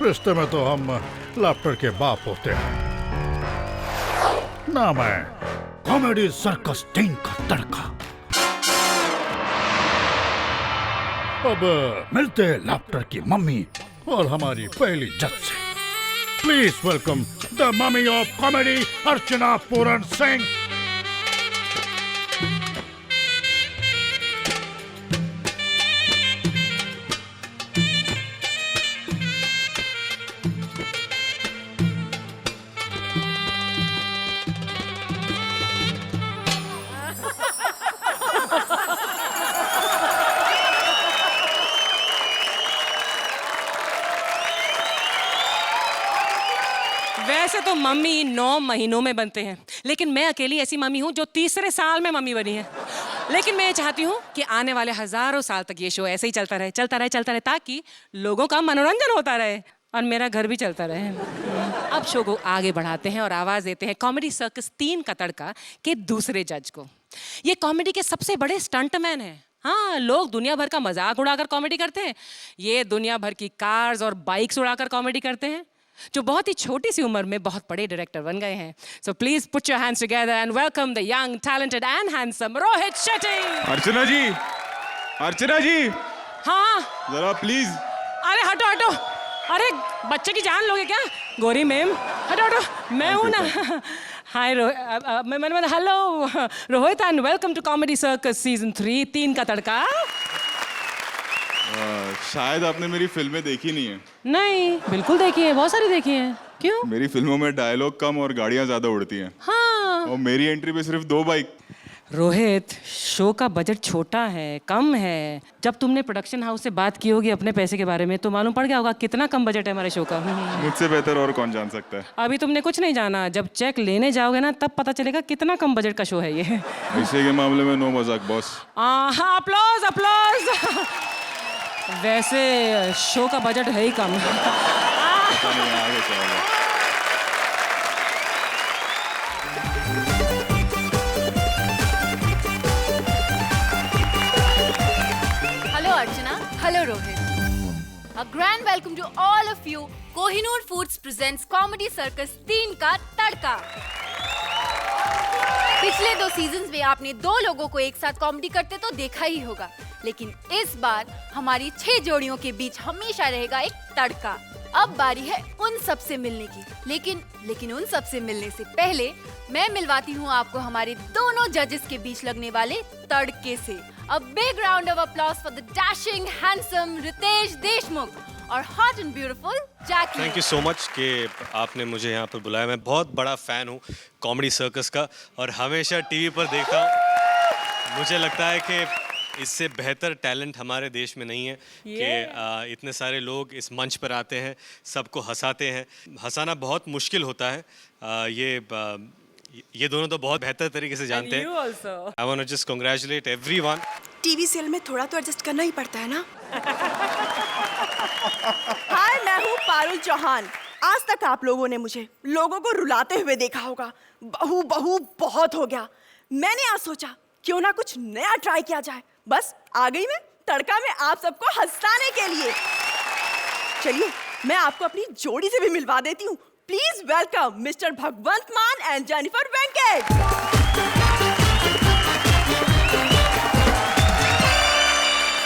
रिश्ते में तो हम लाफ्टर के बाप होते हैं। नाम है कॉमेडी सर्कस 3 का तड़का। अब मिलते हैं लाफ्टर की मम्मी और हमारी पहली जज से। Please welcome the mummy of comedy, Archana Puran Singh. वैसे तो मम्मी 9 महीनों में बनते हैं, लेकिन मैं अकेली ऐसी मम्मी हूँ जो तीसरे साल में मम्मी बनी है। लेकिन मैं चाहती हूँ कि आने वाले हजारों साल तक ये शो ऐसे ही चलता रहे, ताकि लोगों का मनोरंजन होता रहे और मेरा घर भी चलता रहे। अब शो को आगे बढ़ाते हैं और आवाज देते हैं कॉमेडी सर्कस 3 का तड़का के दूसरे जज को। ये कॉमेडी के सबसे बड़े स्टंटमैन हैं। हाँ, लोग दुनिया भर का मजाक उड़ाकर कॉमेडी करते हैं, ये दुनिया भर की कार्स और बाइक्स उड़ाकर कॉमेडी करते हैं, जो बहुत ही छोटी सी उम्र में बहुत बड़े डायरेक्टर बन गए हैं। So please put your hands together and welcome the young, talented and handsome Rohit Shetty. Archana ji, हाँ जरा प्लीज। अरे हटो, अरे बच्चे की जान लोगे क्या? गौरी मैम हटो, मैं हूँ ना। Hi hello Rohit and welcome to comedy circus season 3 का तड़का। शायद आपने मेरी फिल्में देखी नहीं है। नहीं, बिल्कुल देखी है, बहुत सारी देखी है। क्यों? मेरी फिल्मों में डायलॉग कम और गाड़ियां ज्यादा उड़ती हैं। हाँ। और मेरी एंट्री पे सिर्फ 2 बाइक। रोहित, शो का बजट छोटा है, कम है। जब तुमने प्रोडक्शन हाउस से बात की होगी अपने पैसे के बारे में तो मालूम पड़ गया होगा कितना कम बजट है हमारे शो का। मुझसे बेहतर और कौन जान सकता है। अभी तुमने कुछ नहीं जाना, जब चेक लेने जाओगे ना तब पता चलेगा कितना कम बजट का शो है ये। पैसे के मामले में नो मजाक बॉस। हाँ, अप्लॉज। वैसे शो का बजट है ही कम। पता नहीं आगे क्या होगा। Hello Archana. Hello Rohit. A grand welcome to all of you. Kohinoor Foods presents Comedy Circus 3 का तड़का। पिछले 2 सीजन्स में आपने 2 लोगों को एक साथ कॉमेडी करते तो देखा ही होगा, लेकिन इस बार हमारी 6 जोड़ियों के बीच हमेशा रहेगा एक तड़का। अब बारी है उन सब से मिलने की, लेकिन उन सब से मिलने से पहले मैं मिलवाती हूँ आपको हमारे दोनों जजेस के बीच लगने वाले तड़के से। A big round of applause for the dashing, handsome Ritesh Deshmukh और hot and beautiful Jackie. Thank you so much कि आपने मुझे यहाँ पर बुलाया। मैं बहुत बड़ा फ़ैन हूँ कॉमेडी सर्कस का और हमेशा टीवी पर देखता हूँ। मुझे लगता है कि इससे बेहतर टैलेंट हमारे देश में नहीं है कि इतने सारे लोग इस मंच पर आते हैं, सबको हंसाते हैं। हंसाना बहुत मुश्किल होता है। ये दोनों तो बहुत बेहतर तरीके से जानते हैं। I want to just congratulate everyone. TV serial में थोड़ा तो एडजस्ट करना ही पड़ता है ना। हाय, मैं हूँ पारुल चौहान। आज तक आप लोगों ने मुझे लोगों को रुलाते हुए देखा होगा। बहू बहुत हो गया। मैंने आज सोचा क्यों ना कुछ नया ट्राई किया जाए। बस आ गई मैं तड़का में आप सबको हंसाने के लिए। चलिए मैं आपको अपनी जोड़ी से भी मिलवा देती हूँ। Please welcome mister Bhagwant Mann and Jennifer Venkat.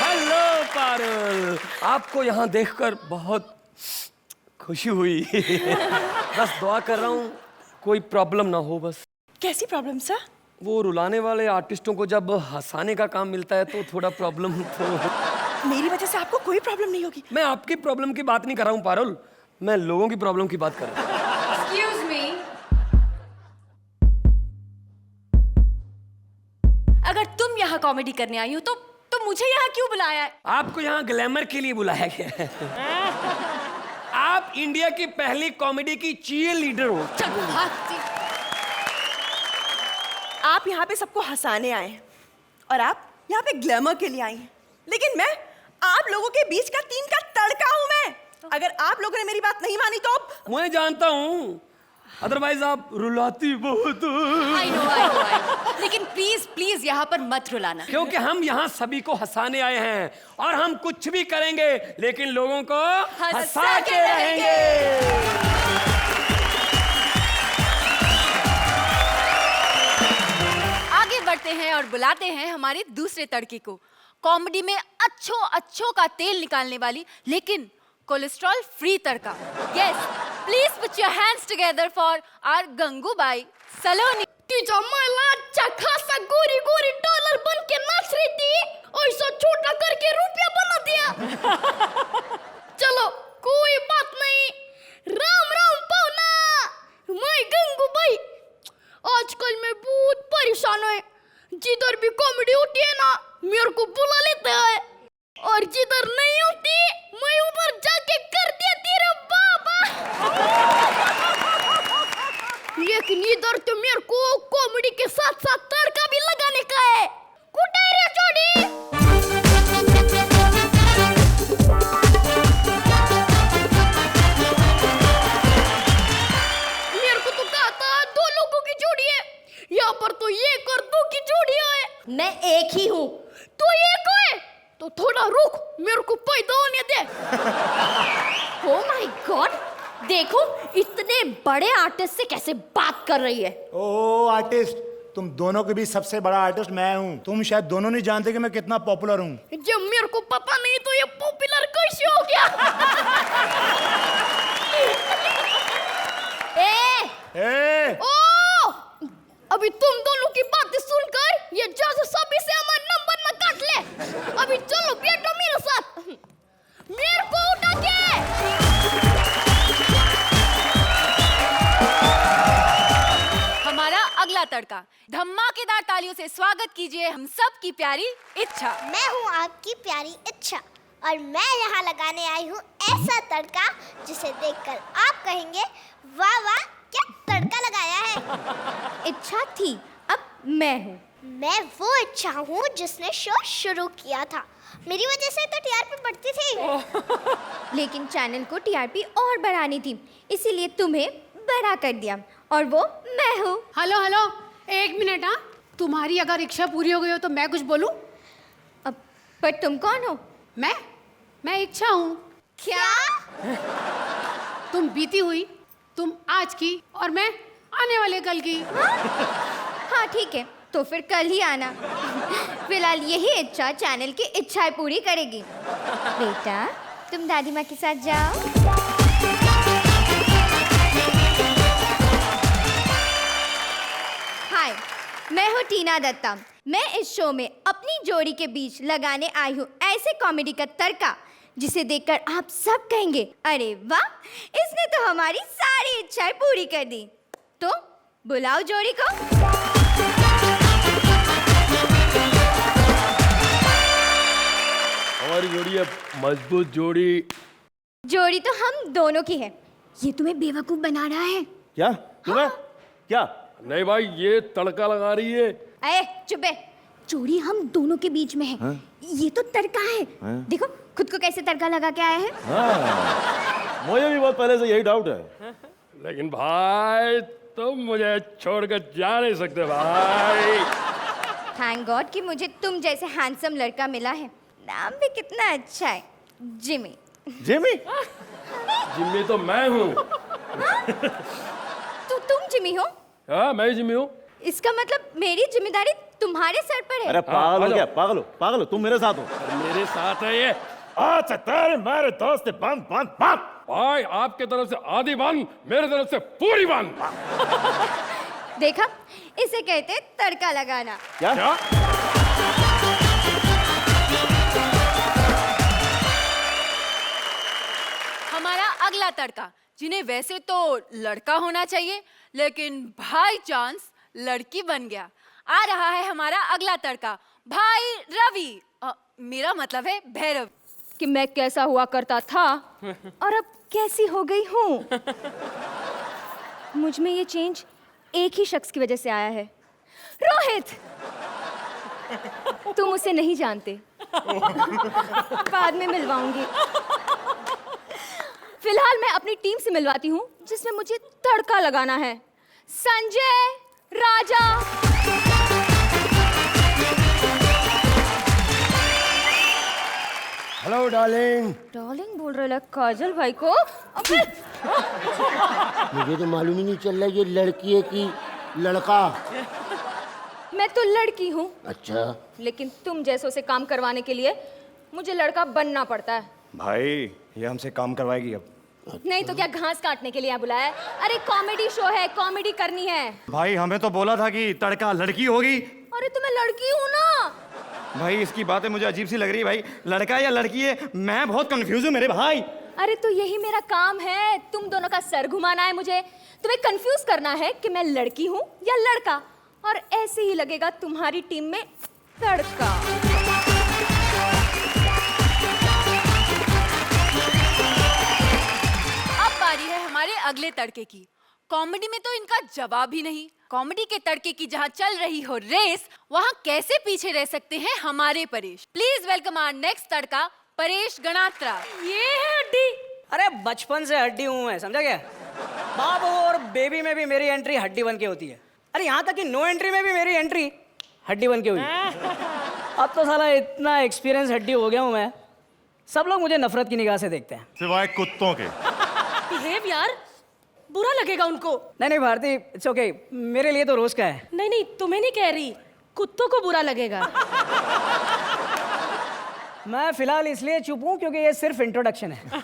Hello Parul, आपको यहाँ देखकर बहुत खुशी हुई। बस दुआ कर रहा हूँ कोई प्रॉब्लम ना हो बस। कैसी प्रॉब्लम सर? वो रुलाने वाले आर्टिस्टों को जब हंसाने का काम मिलता है तो थोड़ा प्रॉब्लम तो। मेरी वजह से आपको कोई प्रॉब्लम नहीं होगी। मैं आपकी प्रॉब्लम की बात नहीं कर रहा हूँ पारुल, मैं लोगों की प्रॉब्लम की बात कर रहा हूँ। Excuse me. अगर तुम यहाँ कॉमेडी करने आई हो तो मुझे यहाँ क्यों बुलाया है? आपको यहाँ ग्लैमर के लिए बुलाया गया है। आप इंडिया की पहली कॉमेडी की चीयर लीडर हो। चल भागती। आप यहाँ पे सबको हंसाने आए हैं और आप यहाँ पे ग्लैमर के लिए आई हैं, लेकिन मैं आप लोगों के बीच का 3 का तड़का हूँ मैं। अगर आप लोगों ने मेरी बात नहीं मानी तो मैं जानता हूँ अदरवाइज आप रुलाती बहुत हो। I know. लेकिन प्लीज प्लीज यहाँ पर मत रुलाना। क्योंकि हम यहाँ सभी को हंसाने आए हैं और हम कुछ भी करेंगे लेकिन लोगों को हंसा के रहेंगे। आगे बढ़ते हैं और बुलाते हैं हमारे दूसरे तड़के को, कॉमेडी में अच्छों का तेल निकालने वाली लेकिन कोलेस्ट्रॉल फ्री तड़का। Yes, please put your hands together for our Gangubai Saloni. तीजा माला अच्छा खासा गोरी गोरी डॉलर बन के नाच रही थी, ऐसा छोटा करके रुपया बना दिया। चलो कोई बात नहीं, राम राम पाहुना। मैं गंगूबाई, आजकल मैं बहुत परेशान है। जिधर भी कॉमेडी होती है ना, मेरे को बुला लेते हैं, और जिधर नहीं होती मैं उधर जाके कर देती रे बाबा। लेकिन इधर तो मेरे को कॉमेडी के साथ साथ तड़का भी लगाने का है। कुटे रे जोड़ी। मेरे को तो कहा था 2 लोगों की जोड़ी है, यहाँ पर तो 1 और 2 की जोड़ी है। मैं एक ही हूँ। तो 1 है तो थोड़ा रुक, मेरे को पैदा होने दे। ओह माय गॉड, देखो इतने बड़े आर्टिस्ट से कैसे बात कर रही है। ओ आर्टिस्ट, तुम दोनों के बीच सबसे बड़ा आर्टिस्ट मैं हूँ। तुम शायद दोनों नहीं जानते कि मैं कितना पॉपुलर हूँ। जब मेरे को पता नहीं तो ये पॉपुलर कैसे हो गया? ए! ओ! अभी तुम दोनों की बातें सुनकर ये जज सभी से हमारा नंबर न काट ले। अभी चलो बैठो मेरे साथ, मेरे को उठा के। हमारा अगला तड़का, धमाकेदार तालियों से स्वागत कीजिए हम सब की प्यारी इच्छा। मैं हूँ आपकी प्यारी इच्छा और मैं यहाँ लगाने आई हूँ ऐसा तड़का जिसे देखकर आप कहेंगे वाह वाह क्या तड़का लगाया है। इच्छा थी, अब मैं हूँ। मैं वो इच्छा हूँ जिसने शो शुरू किया था। मेरी वजह से तो टीआरपी बढ़ती थी। लेकिन चैनल को टीआरपी और बढ़ानी थी, इसीलिए तुम्हें बड़ा कर दिया, और वो मैं हूँ। Hello hello, 1 minute. हाँ, तुम्हारी अगर इच्छा पूरी हो गई हो तो मैं कुछ बोलूं? अब पर तुम कौन हो? मैं इच्छा हूँ। क्या? तुम बीती हुई, तुम आज की, और मैं आने वाले कल की। हाँ ठीक है, तो फिर कल ही आना। फिलहाल यही इच्छा चैनल की इच्छाएं पूरी करेगी। बेटा तुम दादी माँ के साथ जाओ। हाय, मैं हूँ टीना दत्ता। मैं इस शो में अपनी जोड़ी के बीच लगाने आई हूँ ऐसे कॉमेडी का तड़का जिसे देखकर आप सब कहेंगे अरे वाह, इसने तो हमारी सारी इच्छाएं पूरी कर दी। तो बुलाओ जोड़ी को। हमारी जोड़ी है मजबूत जोड़ी। जोड़ी तो हम दोनों की है। ये तुम्हें बेवकूफ बना रहा है। क्या तुम्हें? क्या? नहीं भाई, ये तड़का लगा रही है। अरे चुप है, जोड़ी हम दोनों के बीच में है। ये तो तड़का है। देखो खुद को कैसे तड़का लगा के आया है। मुझे भी बहुत पहले से यही डाउट है। लेकिन भाई तुम मुझे छोड़कर जा नहीं सकते भाई। थैंक गॉड कि मुझे तुम जैसे हैंडसम लड़का मिला है। नाम भी कितना अच्छा है, जिमी। जिमी? जिम्मी तो मैं हूँ। तो तुम जिमी हो? हाँ मैं जिम्मी हूँ। इसका मतलब मेरी जिम्मेदारी तुम्हारे सर पर है। अरे पागल हो क्या? पागल हो, तुम मेरे साथ हो। मेरे साथ है ये। अच्छा तेरे मेरे दोस्त बंद बंद बंद। भाई आपके तरफ से आधी बंद, मेरे तरफ से पूरी बंद। देखा, इसे कहते तड़का लगाना। क्या? हमारा अगला तड़का, जिन्हें वैसे तो लड़का होना चाहिए लेकिन बाय चांस लड़की बन गया। आ रहा है हमारा अगला तड़का, भाई रवि। मेरा मतलब है भैरव। कि मैं कैसा हुआ करता था और अब कैसी हो गई हूँ। मुझ में ये चेंज एक ही शख्स की वजह से आया है, रोहित। तुम उसे नहीं जानते, बाद में मिलवाऊंगी। फिलहाल मैं अपनी टीम से मिलवाती हूँ जिसमें मुझे तड़का लगाना है। संजय, राजा। Hello darling. डार्लिंग बोल रहे काजल भाई को। अबे मुझे तो मालूम ही नहीं चल रहा ये लड़की है कि लड़का। मैं तो लड़की हूँ। अच्छा। लेकिन तुम जैसों से काम करवाने के लिए मुझे लड़का बनना पड़ता है। भाई ये हमसे काम करवाएगी अब? नहीं तो क्या घास काटने के लिए बुलाया है? अरे कॉमेडी शो है, कॉमेडी करनी है। भाई हमें तो बोला था कि तड़का लड़की होगी। अरे तो मैं लड़की हूँ ना। भाई इसकी बातें मुझे अजीब सी लग रही है भाई, लड़का या लड़की है, मैं बहुत कंफ्यूज हूँ मेरे भाई। अरे तो यही मेरा काम है, तुम दोनों का सर घुमाना है मुझे। तुम्हें कंफ्यूज करना है कि मैं लड़की हूँ या लड़का, और ऐसे ही लगेगा तुम्हारी टीम में तड़का। अब बारी है हमारे अगले तड़के की। कॉमेडी में तो इनका जवाब ही नहीं। कॉमेडी के तड़के की जहाँ चल रही हो रेस, वहाँ कैसे पीछे रह सकते हैं हमारे Paresh. Please welcome our next तड़का, परेश गणात्रा। ये है हड्डी। अरे बचपन से हड्डी हूँ मैं, समझा क्या? बाबू और बेबी में भी मेरी एंट्री हड्डी बन के होती है। अरे यहाँ तक कि नो एंट्री में भी मेरी एंट्री हड्डी बन के हुई। अब तो साला इतना एक्सपीरियंस हड्डी हो गया हूँ मैं, सब लोग मुझे नफरत की निगाह से देखते हैं, सिवाय कुत्तों के। बिहेव यार, बुरा लगेगा उनको। नहीं भारती, इट्स ओके, मेरे लिए तो रोज का है। नहीं तुम्हें नहीं कह रही, कुत्तों को बुरा लगेगा। मैं फिलहाल इसलिए चुप हूँ क्योंकि ये सिर्फ इंट्रोडक्शन है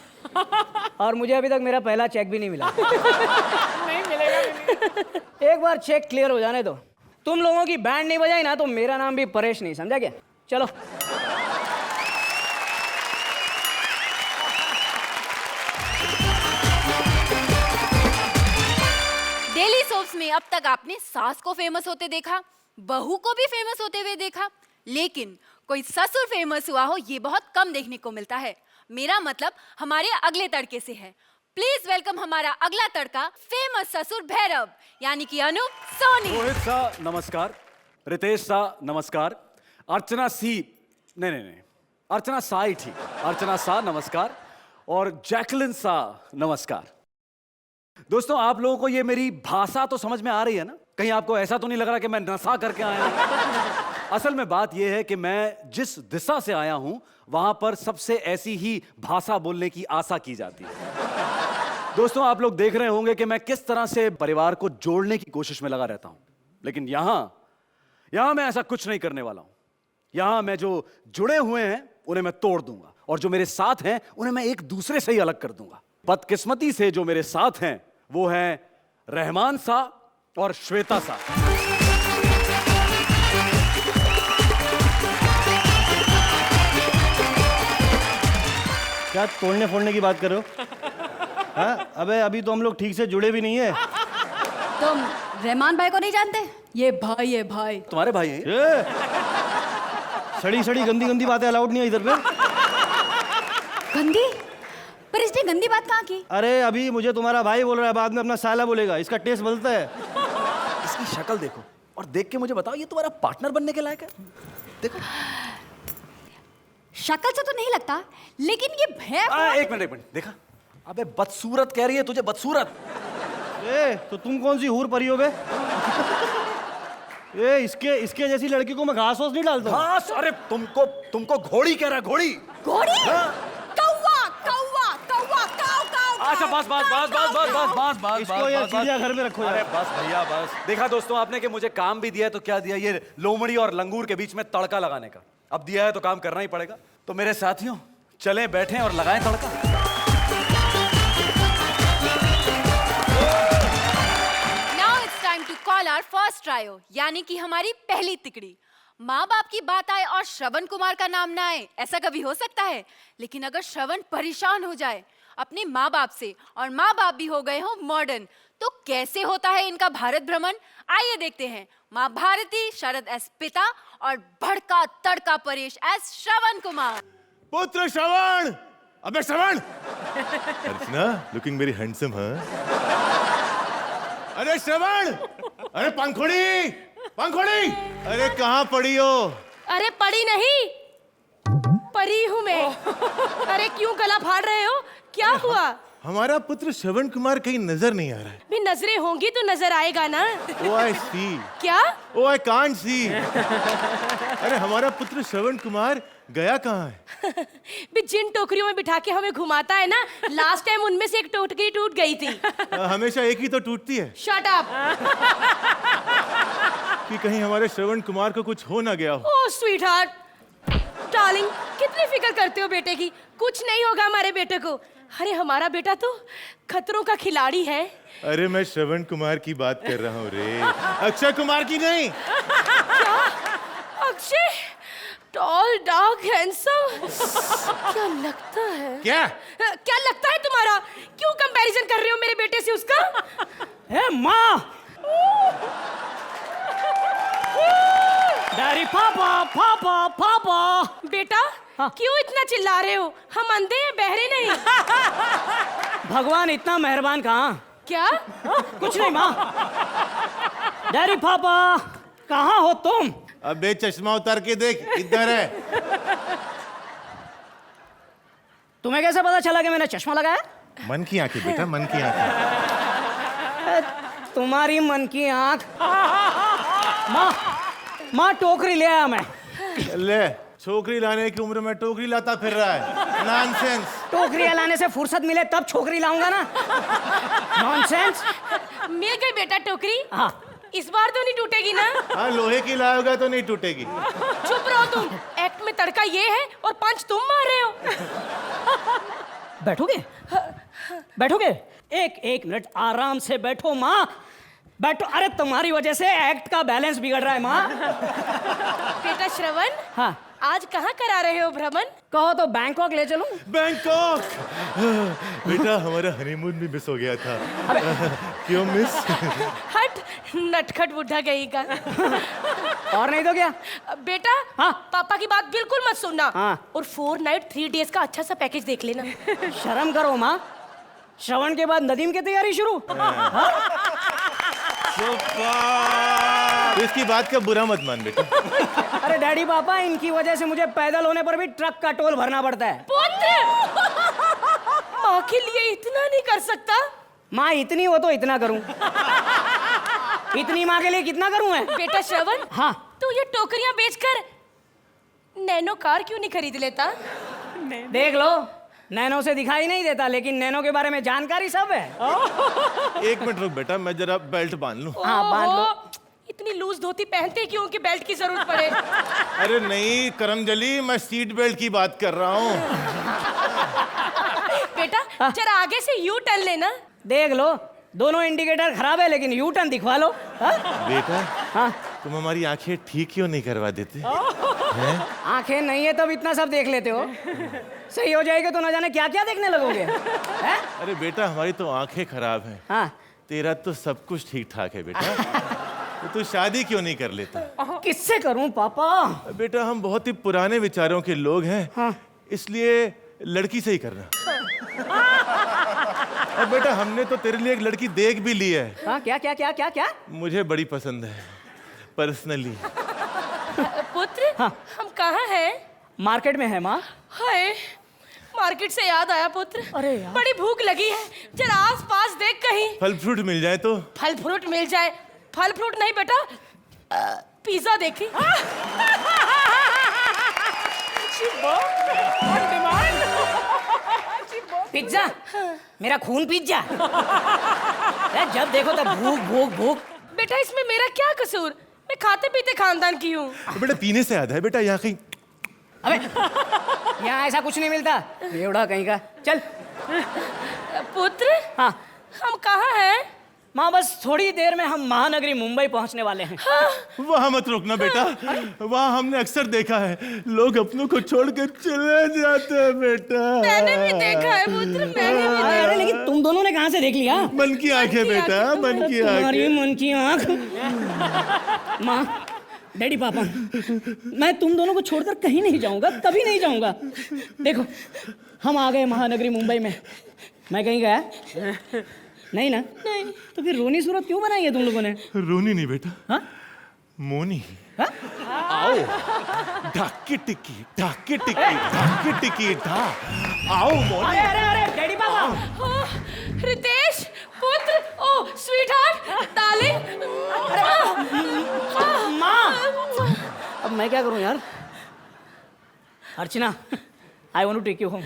और मुझे अभी तक मेरा पहला चेक भी नहीं मिला। नहीं मिलेगा। एक बार चेक क्लियर हो जाने दो। तुम लोगों की बैंड नहीं बजाई ना तो मेरा नाम भी परेश नहीं, समझा क्या? चलो। डेली सोप्स में अब तक आपने सास को फेमस होते देखा, बहू को भी फेमस होते हुए देखा, लेकिन कोई ससुर फेमस हुआ हो ये बहुत कम देखने को मिलता है। मेरा मतलब हमारे अगले तड़के से है। प्लीज वेलकम हमारा अगला तड़का, फेमस ससुर भैरव, यानी कि अनूप सोनी। रोहित सा नमस्कार, रितेश सा नमस्कार, अर्चना सी नहीं, अर्चना सा ही ठीक, अर्चना सा नमस्कार, और जैकलिन सा नमस्कार। दोस्तों आप लोगों को ये मेरी भाषा तो समझ में आ रही है ना? कहीं आपको ऐसा तो नहीं लग रहा कि मैं नशा करके आया हूं? असल में बात यह है कि मैं जिस दिशा से आया हूं वहां पर सबसे ऐसी ही भाषा बोलने की आशा की जाती है। दोस्तों आप लोग देख रहे होंगे कि मैं किस तरह से परिवार को जोड़ने की कोशिश में लगा रहता हूं, लेकिन यहां मैं ऐसा कुछ नहीं करने वाला हूं। यहां मैं जो जुड़े हुए हैं उन्हें मैं तोड़ दूंगा, और जो मेरे साथ हैं उन्हें मैं एक दूसरे से ही अलग कर दूंगा। बदकिस्मती से जो मेरे साथ हैं वो हैं रहमान सा और श्वेता सा। क्या तोड़ने फोड़ने की बात कर रहे हो? हाँ? अबे अभी तो हम लोग ठीक से जुड़े भी नहीं है। तुम रहमान भाई को नहीं जानते? ये भाई है भाई। तुम्हारे भाई हैं? सड़ी सड़ी गंदी गंदी बातें अलाउड नहीं है इधर पे। गंदी? पर इसने गंदी बात कहाँ की? अरे अभी मुझे तुम्हारा भाई बोल रहा है, बाद में अपना साला बोलेगा, इसका टेस्ट बदलता है। इसकी शक्ल देखो और देख के मुझे बताओ ये तुम्हारा पार्टनर बनने के लायक है? देखो शक्ल से तो नहीं लगता, लेकिन ये भैया। एक मिनट देखा? अबे बदसूरत कह रही है तुझे, बदसूरत। तो तुम कौन सी हूर परी हो बे? इसके जैसी लड़की को मैं घास वास नहीं डालता। घास? अरे तुमको घोड़ी कह रहा है, घोड़ी। घोड़ी? कौवा कौवा कौवा काऊ काऊ। अच्छा बस इसको ये चिड़ियाघर में रखो। अरे बस भैया बस। देखा दोस्तों आपने कि मुझे काम भी दिया है तो क्या दिया, ये लोमड़ी और लंगूर के बीच में तड़का लगाने का। अब दिया है तो काम करना ही पड़ेगा। तो मेरे साथियों चलें बैठें और लगाएं तड़का। Now it's time to call our first trio, यानी कि हमारी पहली तिकड़ी। माँ बाप की बात आए और श्रवण कुमार का नाम ना आए, ऐसा कभी हो सकता है? लेकिन अगर श्रवण परेशान हो जाए अपने माँ बाप से और माँ बाप भी हो गए हो मॉडर्न, तो कैसे होता है इनका भारत भ्रमण? आइए देखते हैं। माँ भारती, शरद एस पिता और भड़का तड़का परेश एस श्रवण कुमार। पुत्र श्रवण! अबे श्रवण! अर्चना, लुकिंग वेरी हैंडसम, हाँ? अरे श्रवण! अरे पंखुड़ी! पंखुड़ी! अरे कहाँ पड़ी हो? अरे पड़ी नहीं, परी हूँ मैं। अरे क्यों गला फाड़ रहे हो? क्या हुआ? हमारा पुत्र श्रवण कुमार कहीं नजर नहीं आ रहा है। भी नजरें होंगी तो नजर आएगा ना। ओ आई सी। क्या? ओ आई कांट सी। अरे हमारा पुत्र श्रवण कुमार गया कहाँ है? भी जिन टोकरियों में बिठा के हमें घुमाता है ना, लास्ट टाइम उनमें से एक टोकरी टूट गई थी। हमेशा एक ही तो टूटती है। Shut up. कि कहीं हमारे श्रवण कुमार को कुछ हो ना गया हो। ओह स्वीट हार्ट, डार्लिंग, कितनी फिक्र करते हो बेटे की। कुछ नहीं होगा हमारे बेटे को। अरे हमारा बेटा तो खतरों का खिलाड़ी है। अरे मैं श्रवण कुमार की बात कर रहा हूँ रे, अक्षय कुमार की नहीं। क्या? अक्षय? Tall, dark, handsome. क्या लगता है? क्या लगता है तुम्हारा? क्यों कंपैरिजन कर रहे हो मेरे बेटे से उसका? ए माँ! डैडी, पापा पापा पापा। बेटा, क्यों इतना चिल्ला रहे हो? हम अंधे हैं, बहरे नहीं। भगवान इतना मेहरबान कहाँ? क्या? कुछ नहीं माँ। डैडी पापा, कहाँ हो तुम? अबे चश्मा उतार के देख, इधर है। तुम्हें कैसे पता चला कि मैंने चश्मा लगाया? मन की आंखें बेटा, मन की आंखें। तुम्हारी मन की आंख। माँ टोकरी ले आया मैं। ले, छोकरी लाने की उम्र में टोकरी लाता फिर रहा है। नॉनसेंस। टोकरी लाने से फुर्सत मिले तब छोकरी लाऊंगा ना। नॉनसेंस। मिल गई बेटा टोकरी। हाँ। इस बार तो नहीं टूटेगी ना? हाँ, लोहे की लाओगा तो नहीं टूटेगी। चुप रहो तुम। एक्ट में तड़का ये है और पंच तुम मार रहे हो। बैठोगे? बैठोगे? एक मिनट आराम से बैठो माँ, बैठो। अरे तुम्हारी वजह से एक्ट का बैलेंस बिगड़ रहा है माँ। बेटा श्रवण, हाँ, आज कहाँ करा रहे हो भ्रमण? कहो तो बैंकॉक ले चलूं? बैंकॉक? बेटा हमारा हनीमून भी मिस हो गया था। क्यों मिस? हट, नटखट बुढ़ा गई का। और नहीं तो क्या? बेटा, हाँ? पापा की बात बिल्कुल मत सुनना। हाँ। और 4 नाइट 3 डेज का अच्छा सा पैकेज देख लेना। शर्म करो माँ, श्रवण के बाद नदीम की तैयारी शुरू। तो इसकी बात का बुरा मत मान बेटा। अरे डैडी पापा, इनकी वजह से मुझे पैदल होने पर भी ट्रक का टोल भरना पड़ता है। पुत्र, माँ के लिए इतना नहीं कर सकता? माँ इतनी हो तो इतना करूं। इतनी माँ के लिए कितना करूं मैं? बेटा श्रवण, हाँ, तू ये टोकरियां बेचकर नैनो कार क्यों नहीं खरीद लेता? देख लो, नैनो से दिखाई नहीं देता, लेकिन नैनो के बारे में जानकारी सब है। एक मिनट रुक बेटा, मैं जरा बेल्ट बांध लूं। हाँ, बांध लो। इतनी लूज धोती पहनते क्यों कि बेल्ट की जरूरत पड़े? अरे नहीं करमजली, मैं सीट बेल्ट की बात कर रहा हूँ। बेटा जरा आगे से यू टर्न लेना। देख लो, दोनों इंडिकेटर खराब है, लेकिन यू टर्न दिखवा लो। बेटा, हाँ, तुम हमारी आंखें ठीक क्यों नहीं करवा देते? आंखें नहीं है तब इतना सब देख लेते हो। सही हो जाएगा तो न जाने क्या क्या देखने लगोगे। है? अरे बेटा, हमारी तो आंखें खराब हैं। हाँ, तेरा तो सब कुछ ठीक ठाक है बेटा। तो तू शादी क्यों नहीं कर लेता? किससे करूं पापा? बेटा हम बहुत ही पुराने विचारों के लोग हैं। हाँ। इसलिए लड़की से ही करना। और बेटा हमने तो तेरे लिए एक लड़की देख भी ली है। हाँ, क्या क्या क्या क्या क्या? मुझे बड़ी पसंद है पर्सनली। पुत्र, हाँ। हम कहाँ हैं? मार्केट में है माँ। हाय, मार्केट से याद आया पुत्र। अरे यार, बड़ी भूख लगी है, जरा आस पास देख कहीं फल फ्रूट मिल जाए तो। फल फ्रूट मिल जाए। फल फ्रूट नहीं बेटा, पिज्जा देखी। पिज्जा? मेरा खून पिज्जा। जब देखो तब भूख भूख भूख। बेटा इसमें मेरा क्या कसूर? मैं खाते पीते खानदान की हूँ। बेटा पीने से याद है बेटा, यहाँ कहीं। अबे यहाँ ऐसा कुछ नहीं मिलता, बेवड़ा कहीं का। चल पुत्र, हाँ, हम कहाँ हैं? माँ बस थोड़ी देर में हम महानगरी मुंबई पहुंचने वाले हैं। वहाँ मत रुकना बेटा, वहाँ हमने अक्सर देखा है लोग अपनों को छोड़कर चले जाते हैं बेटा। मैंने भी देखा है पुत्र, मैंने भी अरे लेकिन तुम दोनों ने कहाँ से देख लिया? मन की आंखें बेटा, मन की तुम्हारी आंखें। मन की आंख। माँ, डैडी पापा, मैं तुम दोनों को छोड़कर कहीं नहीं जाऊंगा, कभी नहीं जाऊंगा। देखो हम आ गए महानगरी मुंबई में। मैं कहीं गया नहीं ना? नहीं। तो फिर रोनी सूरत क्यों बनाई है तुम लोगों ने? रोनी नहीं बेटा, हाँ? मोनी। हाँ? आओ ढाकी टिकी ढाकी टिकी ढाकी टिकी ढा। आओ मोनी। अरे अरे अरे डैडी पापा, रितेश पुत्र ओ स्वीट हार्ट डार्लिंग। माँ अब मैं क्या करूं यार? Archana I want to take you home.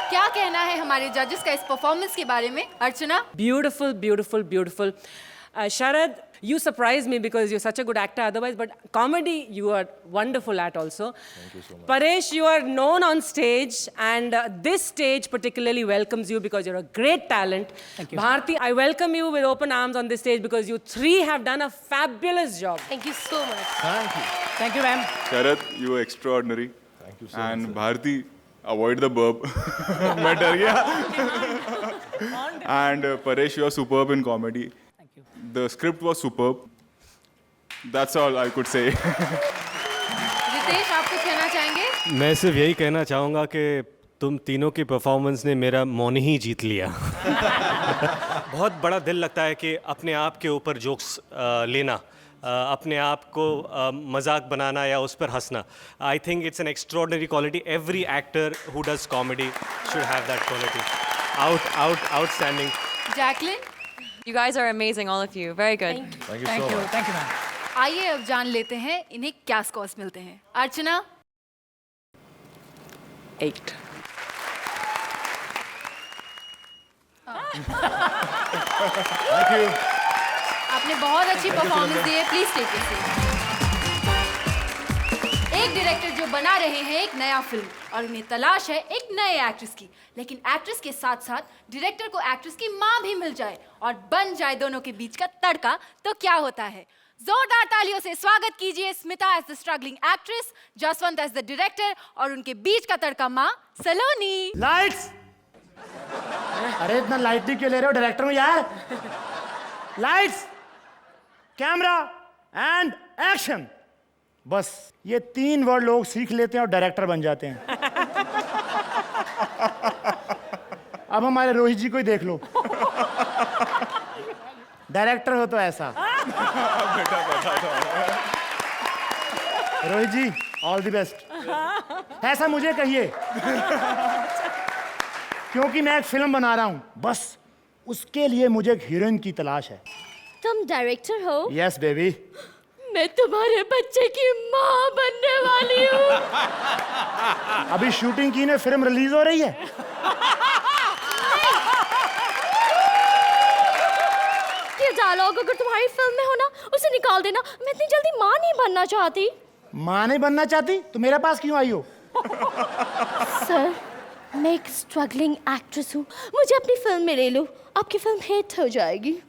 क्या कहना है हमारे जजेस का इस परफॉर्मेंस के बारे में, अर्चना? Beautiful, beautiful, beautiful. Sharad, you surprised me because you're such a good actor otherwise, but comedy you are wonderful at also. Thank you so much. Paresh, you are known on stage, and this stage particularly welcomes you because you're a great talent. Thank you. Bharti, I welcome you with open arms on this stage because you three have done a fabulous job. Thank you so much. Thank you. Thank you ma'am. Sharad, you were extraordinary. Thank you so much. And Bharti, avoid the burp. मैं डर गया. And Paresh, you are superb in comedy. Thank you. The script was superb. That's all I could say. Ritesh, आप कुछ कहना चाहेंगे? मैं सिर्फ यही कहना चाहूँगा कि तुम तीनों की परफॉर्मेंस ने मेरा मौन ही जीत लिया। बहुत बड़ा दिल लगता है कि अपने आप के ऊपर जोक्स लेना, अपने आप को मजाक बनाना या उस पर हंसना। I think it's an extraordinary quality. Every actor who does comedy should have that quality. Outstanding. Jacqueline? You guys are amazing, all of you. Very good. Thank you so much. Thank you ma'am. आइए अब जान लेते हैं इन्हें क्या scores मिलते हैं। अर्चना? 8. Thank you. आपने बहुत अच्छी परफॉर्मेंस दी है, प्लीज टेक इट सीट। एक डायरेक्टर जो बना रहे हैं एक नया फिल्म और उन्हें तलाश है एक नए एक्ट्रेस की, लेकिन एक्ट्रेस के साथ साथ डायरेक्टर को एक्ट्रेस की मां भी मिल जाए और बन जाए दोनों के बीच का तड़का, तो क्या होता है? जोरदार तालियों से स्वागत कीजिए Smita as the struggling actress, Jaswant as the director और उनके बीच का तड़का मां सलोनी। लाइट्स! अरे इतना लाइट नहीं क्यों ले रहे हो डायरेक्टर में यार? Lights, camera and action. बस ये 3 वर्ड लोग सीख लेते हैं और डायरेक्टर बन जाते हैं। अब हमारे रोहित जी को ही देख लो, डायरेक्टर हो तो ऐसा। रोहित जी ऑल द बेस्ट। ऐसा मुझे कहिए क्योंकि मैं एक फिल्म बना रहा हूं, बस उसके लिए मुझे एक हीरोइन की तलाश है। तुम डायरेक्टर हो? Yes baby. मैं तुम्हारे बच्चे की माँ बनने वाली हूँ। अभी शूटिंग की ने फिल्म रिलीज हो रही है। ये डायलॉग अगर तुम्हारी फिल्म में हो ना, उसे निकाल देना। मैं इतनी जल्दी माँ नहीं बनना चाहती। माँ नहीं बनना चाहती तो मेरे पास क्यों आई हो? सर, मैं एक स्ट्रगलिंग एक्ट्रेस हूँ, मुझे अपनी फिल्म में ले लो, आपकी फिल्म हिट हो जाएगी।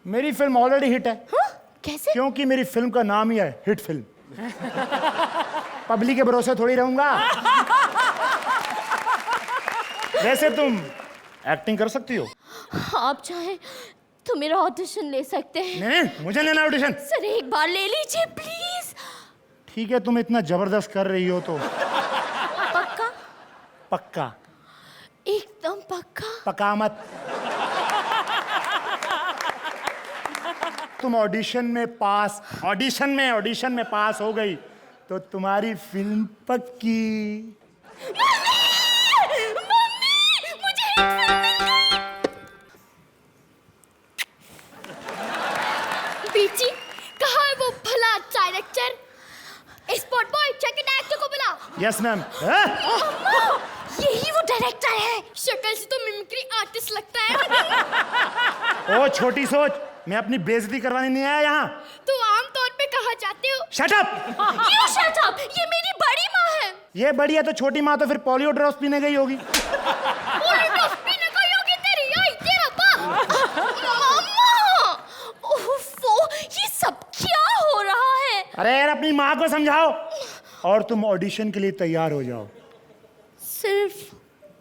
मेरी फिल्म ऑलरेडी हिट है। हाँ? कैसे? क्योंकि मेरी फिल्म का नाम ही है हिट फिल्म। पब्लिक के भरोसे थोड़ी रहूंगा। वैसे तुम एक्टिंग कर सकती हो? आप चाहे तो मेरा ऑडिशन ले सकते हैं। नहीं, मुझे लेना ऑडिशन। सर एक बार ले लीजिए प्लीज। ठीक है, तुम इतना जबरदस्त कर रही हो तो पक्का? पक्का। एकदम पक्का? पक्का मत। तुम ऑडिशन में पास हो गई तो तुम्हारी फिल्म पक्की। बीची, कहाँ है वो भला director? Spot boy, check it actor को बुला। Yes ma'am. यही वो डायरेक्टर है। शक्ल से तो मिमिक्री आर्टिस्ट लगता है। ओ छोटी सोच, मैं अपनी बेइज्जती करवाने नहीं आया यहाँ। तो आमतौर पे कहाँ जाते हो? Shut up! You shut up! ये मेरी बड़ी माँ है। ये बड़ी है तो छोटी माँ तो फिर पोलियो ड्रॉप्स पीने गई होगी। पोलियो ड्रॉप्स पीने गई होगी तेरी आई तेरा बाप। मामा! ओफो, ये सब क्या हो रहा है? अरे यार अपनी माँ को समझाओ और तुम ऑडिशन के लिए तैयार हो जाओ। सिर्फ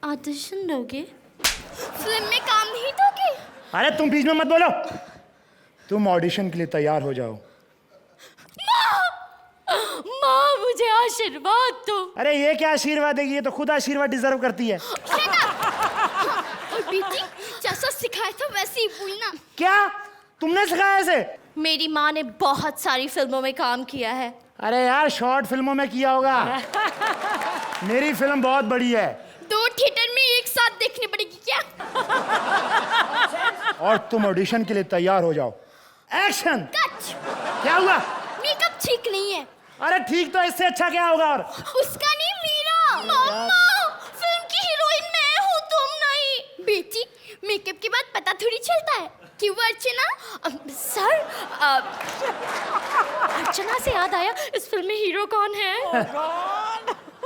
ऑडिशन दोगे? फिल्म में काम नहीं दोगे? अरे तुम बीच में मत बोलो। तुम ऑडिशन के लिए तैयार हो जाओ। माँ मुझे आशीर्वाद दो। अरे ये क्या आशीर्वाद देगी, ये तो खुद आशीर्वाद डिजर्व करती है। और बेटी, जैसा सिखाया था वैसे ही बोलना। क्या तुमने सिखाया ऐसे? मेरी माँ ने बहुत सारी फिल्मों में काम किया है। अरे यार शॉर्ट फिल्मों में किया होगा। मेरी फिल्म बहुत बड़ी है। 2 थिएटर में एक साथ देखनी पड़ेगी क्या? और तुम ऑडिशन के लिए तैयार हो जाओ। एक्शन। कट। क्या हुआ? मेकअप ठीक नहीं है। अरे ठीक तो इससे अच्छा क्या होगा? और उसका नहीं, मेरा। मम्मा, फिल्म की हीरोइन मैं हूँ, तुम नहीं। बेटी, मेकअप के बाद पता थोड़ी चलता है। क्यों अर्चना? सर, अर्चना से याद आया, इस फिल्म में हीरो कौन है?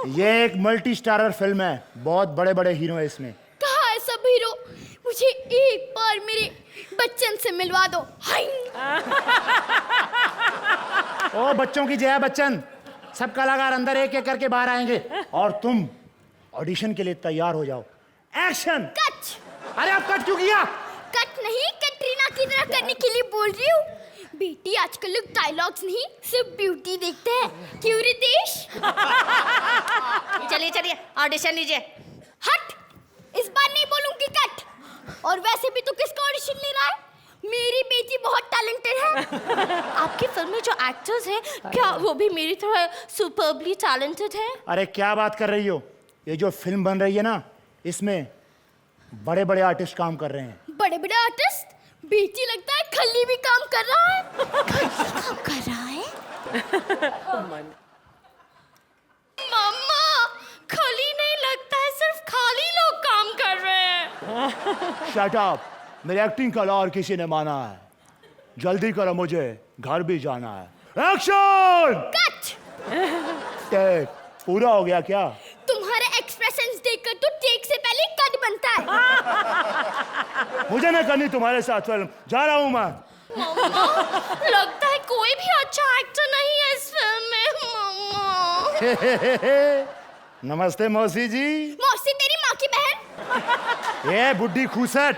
ये एक मल्टी स्टारर फिल्म है, बहुत बड़े बड़े हीरो हैं इसमें। कहाँ है सब हीरो? मुझे एक बार मेरे बच्चन से मिलवा दो। हाय। ओ बच्चों की जया बच्चन, सब कलाकार अंदर एक एक करके बाहर आएंगे और तुम ऑडिशन के लिए तैयार हो जाओ। एक्शन। कट। अरे आप कट क्यों किया? कट नहीं, कटरीना की तरह करने के लिए बोल रही हूँ। बेटी, आजकल लोग डायलॉग्स नहीं सिर्फ ब्यूटी देखते हैं। क्यों रितेश? चलिए चलिए ऑडिशन लीजिए। हट, इस बार नहीं बोलूंगी कट। और वैसे भी तो किसका ऑडिशन ले रहा है? मेरी बेटी बहुत टैलेंटेड है। आपकी फिल्म में जो एक्टर्स हैं, क्या वो भी मेरी तरह सुपरबली टैलेंटेड है? अरे क्या बात कर रही हो? ये जो फिल्म बन रही है ना, इसमें बड़े बड़े आर्टिस्ट काम कर रहे हैं। बड़े बड़े आर्टिस्ट? बेटी, लगता है खल्ली भी काम कर रहा है। काम कर रहा है? मम्मा, खली नहीं लगता है, सिर्फ खाली लोग काम कर रहे हैं। शट अप, मेरी एक्टिंग कला और किसी ने माना है। जल्दी करो, मुझे घर भी जाना है। एक्शन। कट। टेक पूरा हो गया क्या? तुम्हारे एक्सप्रेशंस देखकर तो टेक से पहले कट बनता है। मुझे नहीं करनी तुम्हारे साथ फिल्म, जा रहा हूं मैं। मम्मा, लगता है कोई भी अच्छा एक्टर नहीं है इस फिल्म में। मम्मा। नमस्ते मौसी जी। मौसी तेरी माँ की बहन? ये बुड्ढी खूसट,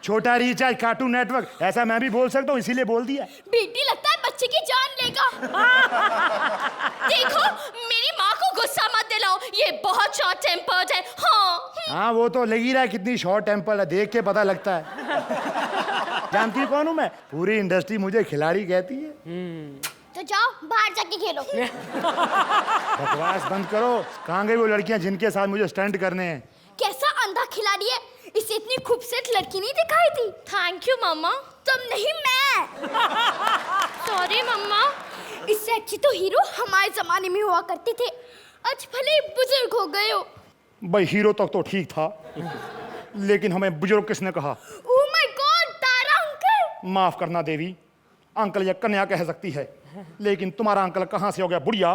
छोटा रिचार्ज कार्टून नेटवर्क, ऐसा मैं भी बोल सकता हूँ, इसीलिए बोल दिया। बेटी, लगता है बच्चे की जान लेगा। देखो, मेरी माँ को गुस्सा मत दिलाओ, ये बहुत शॉर्ट टेम्पर्ड है। हाँ वो तो लग ही रहा है कितनी शॉर्ट टेम्पर है, देख के पता लगता है। जानती कौन हूँ मैं? पूरी इंडस्ट्री मुझे खिलाड़ी कहती है। तो जाओ बाहर जाके खेलो। बकवास बंद करो। कहाँ गई वो लड़कियाँ जिनके साथ मुझे स्टंट करने हैं? कैसा अंधा खिलाड़ी है, इसे इतनी खूबसूरत लड़की नहीं दिखाई थी। थैंक यू मम्मा। तुम नहीं, मैं। सॉरी मम्मा। इससे अच्छी तो हीरो हमारे जमाने में हुआ करते थे, आज भले बुजुर्ग हो गए हो। भाई हीरो तक तो ठीक था, लेकिन हमें बुजुर्ग किसने कहा? Oh my God, Tara uncle. माफ करना देवी, अंकल या कन्या कह सकती है, लेकिन तुम्हारा अंकल कहाँ से हो गया बुढ़िया?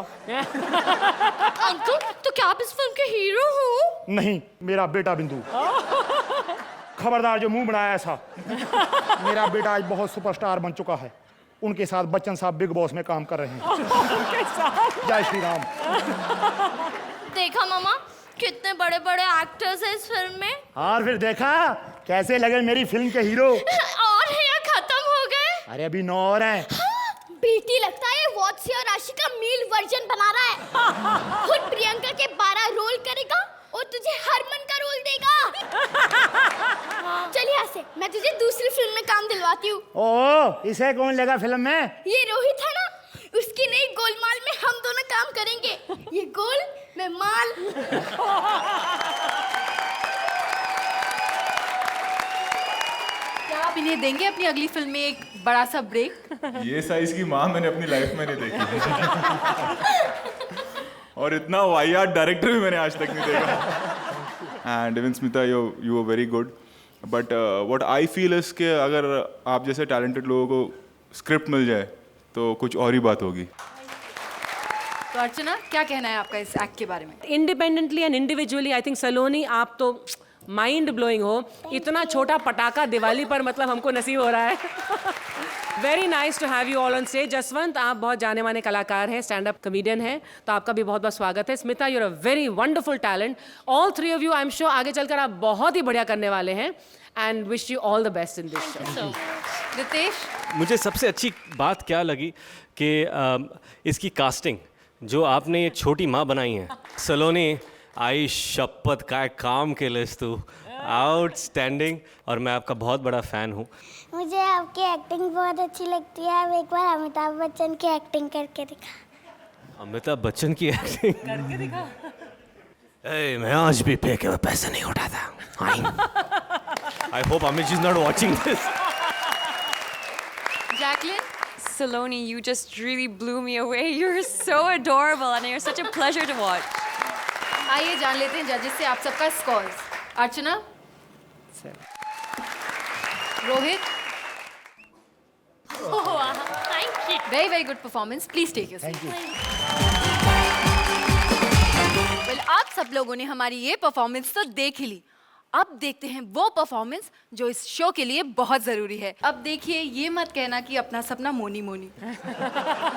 अंकल, तो क्या आप इस फिल्म के हीरो हो? नहीं, मेरा बेटा बिंदु। खबरदार जो मुंह बनाया ऐसा। मेरा बेटा आज बहुत सुपरस्टार बन चुका है, उनके साथ बच्चन साहब बिग बॉस में काम कर रहे हैं। जय श्री राम। देखा मामा, कितने बड़े बड़े एक्टर्स हैं इस फिल्म में। और फिर देखा कैसे लगे मेरी फिल्म के हीरो? और है या खत्म हो गए? अरे अभी 9 और हैं। बेटी, लगता है वॉत्सी और राशि का मील वर्जन बना रहा है। खुद प्रियंका के 12 रोल करेगा और तुझे हरमन का रोल देगा। चल यहाँ से, मैं तुझे दूसरी फिल्म में काम दिलवाती हूँ। ओह, इसे कौन लगा फिल्म में? ये रोहित है ना, उसकी नई गोलमाल में हम दोनों काम करेंगे। ये गोल, मैं माल। क्या आप इन्हें देंगे अपनी अगली फिल्म में एक बड़ा सा ब्रेक? ये साइज की माँ मैंने अपनी लाइफ में नहीं देखी। और इतना वाहियात डायरेक्टर भी मैंने आज तक नहीं देखा। And even Smita, you are very good, but what I feel is कि अगर आप जैसे टैलेंटेड लोगों को स्क्रिप्ट मिल जाए तो कुछ और ही बात होगी। तो अर्चना, क्या कहना है आपका इस एक्ट के बारे में? Independently and individually I think Saloni आप तो माइंड ब्लोइंग हो। इतना छोटा पटाखा दिवाली पर मतलब हमको नसीब हो रहा है। Very nice to have you all on stage. Jaswant, आप बहुत जाने माने कलाकार हैं, स्टैंड अप कॉमेडियन हैं, तो आपका भी बहुत बहुत स्वागत है। Smita, you are a very wonderful talent. All three of you I am sure आगे चलकर आप बहुत ही बढ़िया करने वाले हैं, and wish you all the best in this show. Ritesh, मुझे सबसे अच्छी बात क्या लगी कि इसकी कास्टिंग जो आपने ये छोटी माँ बनाई है। सलोनी, आई शपथ काय काम के लिस्ट तू आउटस्टैंडिंग, और मैं आपका बहुत बड़ा फ़ैन हूँ। मुझे आपकी एक्टिंग बहुत अच्छी लगती है। अब एक बार अमिताभ बच्चन की एक्टिंग करके दिखा। अमिताभ बच्चन की एक्टिंग करके दिखा। मैं आज भी पे के पैसे नहीं उठाता। I hope Amit ji is not watching this. Jacqueline, Saloni, you just really blew me away. You're so adorable and you're such a pleasure to watch. आइए जान लेते हैं जजेस से आप सबका scores. Archana, Rohit, Thank you. Very very good performance, please take your seat. Well, आप सब लोगों ने हमारी ये परफॉर्मेंस तो देख ही ली। अब देखते हैं वो परफॉर्मेंस जो इस शो के लिए बहुत जरूरी है। अब देखिए, ये मत कहना कि अपना सपना मोनी मोनी।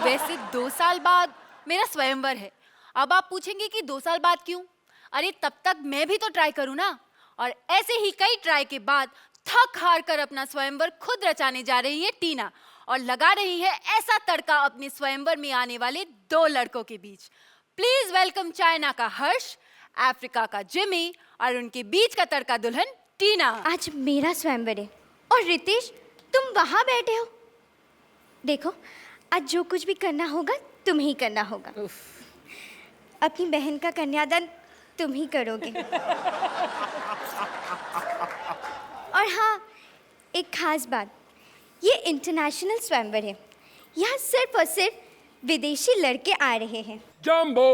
वैसे 2 साल बाद मेरा स्वयंवर है। अब आप पूछेंगे कि 2 साल बाद क्यों? अरे तब तक मैं भी तो ट्राई करूँ ना। और ऐसे ही कई ट्राई के बाद थक हार कर अपना स्वयंवर खुद रचाने जा रही है टीना, और लगा रही है ऐसा तड़का अपने स्वयंवर में आने वाले 2 लड़कों के बीच। प्लीज वेलकम चाइना का हर्ष, अफ्रीका का जिमी और उनके बीच का तड़का दुल्हन टीना। आज मेरा स्वयंवर है और रितेश तुम वहां बैठे हो। देखो, आज जो कुछ भी करना होगा तुम्हें ही करना होगा। अपनी बहन का कन्यादान तुम ही करोगे। और हाँ, एक खास बात, ये इंटरनेशनल स्वयंवर है। यहाँ सिर्फ और सिर्फ विदेशी लड़के आ रहे हैं। Jumbo